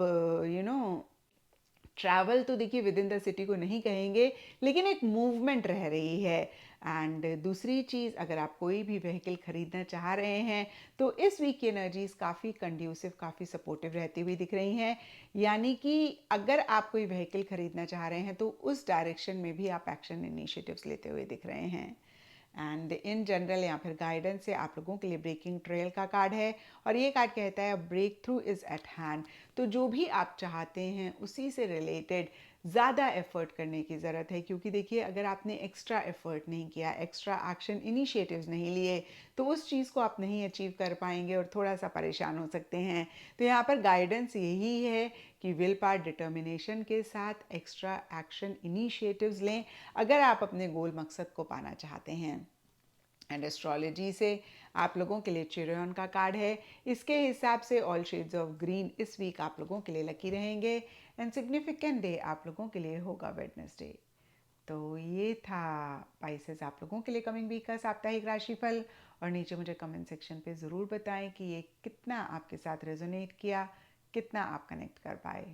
ट्रैवल तो देखिए विद इन द सिटी को नहीं कहेंगे, लेकिन एक मूवमेंट रह रही है। एंड दूसरी चीज़, अगर आप कोई भी व्हीकल खरीदना चाह रहे हैं तो इस वीक की एनर्जीज काफ़ी कंड्यूसिव, काफ़ी सपोर्टिव रहती हुई दिख रही हैं। यानी कि अगर आप कोई व्हीकल खरीदना चाह रहे हैं तो उस डायरेक्शन में भी आप एक्शन इनिशिएटिव्स लेते हुए दिख रहे हैं। एंड इन जनरल या फिर गाइडेंस से आप लोगों के लिए ब्रेकिंग ट्रेल का कार्ड है, और ये कार्ड कहता है breakthrough is at hand. तो जो भी आप चाहते हैं उसी से रिलेटेड ज़्यादा एफर्ट करने की ज़रूरत है, क्योंकि देखिए अगर आपने एक्स्ट्रा एफर्ट नहीं किया, एक्स्ट्रा एक्शन इनिशिएटिव्स नहीं लिए, तो उस चीज़ को आप नहीं अचीव कर पाएंगे और थोड़ा सा परेशान हो सकते हैं। तो यहाँ पर गाइडेंस यही है कि विल पावर डिटर्मिनेशन के साथ एक्स्ट्रा एक्शन इनिशिएटिव्स लें अगर आप अपने गोल मकसद को पाना चाहते हैं। एंड एस्ट्रोलॉजी से आप लोगों के लिए चिरयन का कार्ड है। इसके हिसाब से ऑल शेड्स ऑफ ग्रीन इस वीक आप लोगों के लिए लकी रहेंगे। एंड सिग्निफिकेंट डे आप लोगों के लिए होगा वेडनेसडे। तो ये था पाइसेस आप लोगों के लिए कमिंग वीक का साप्ताहिक राशिफल। और नीचे मुझे कमेंट सेक्शन पे ज़रूर बताएं कि ये कितना आपके साथ रेजोनेट किया, कितना आप कनेक्ट कर पाए।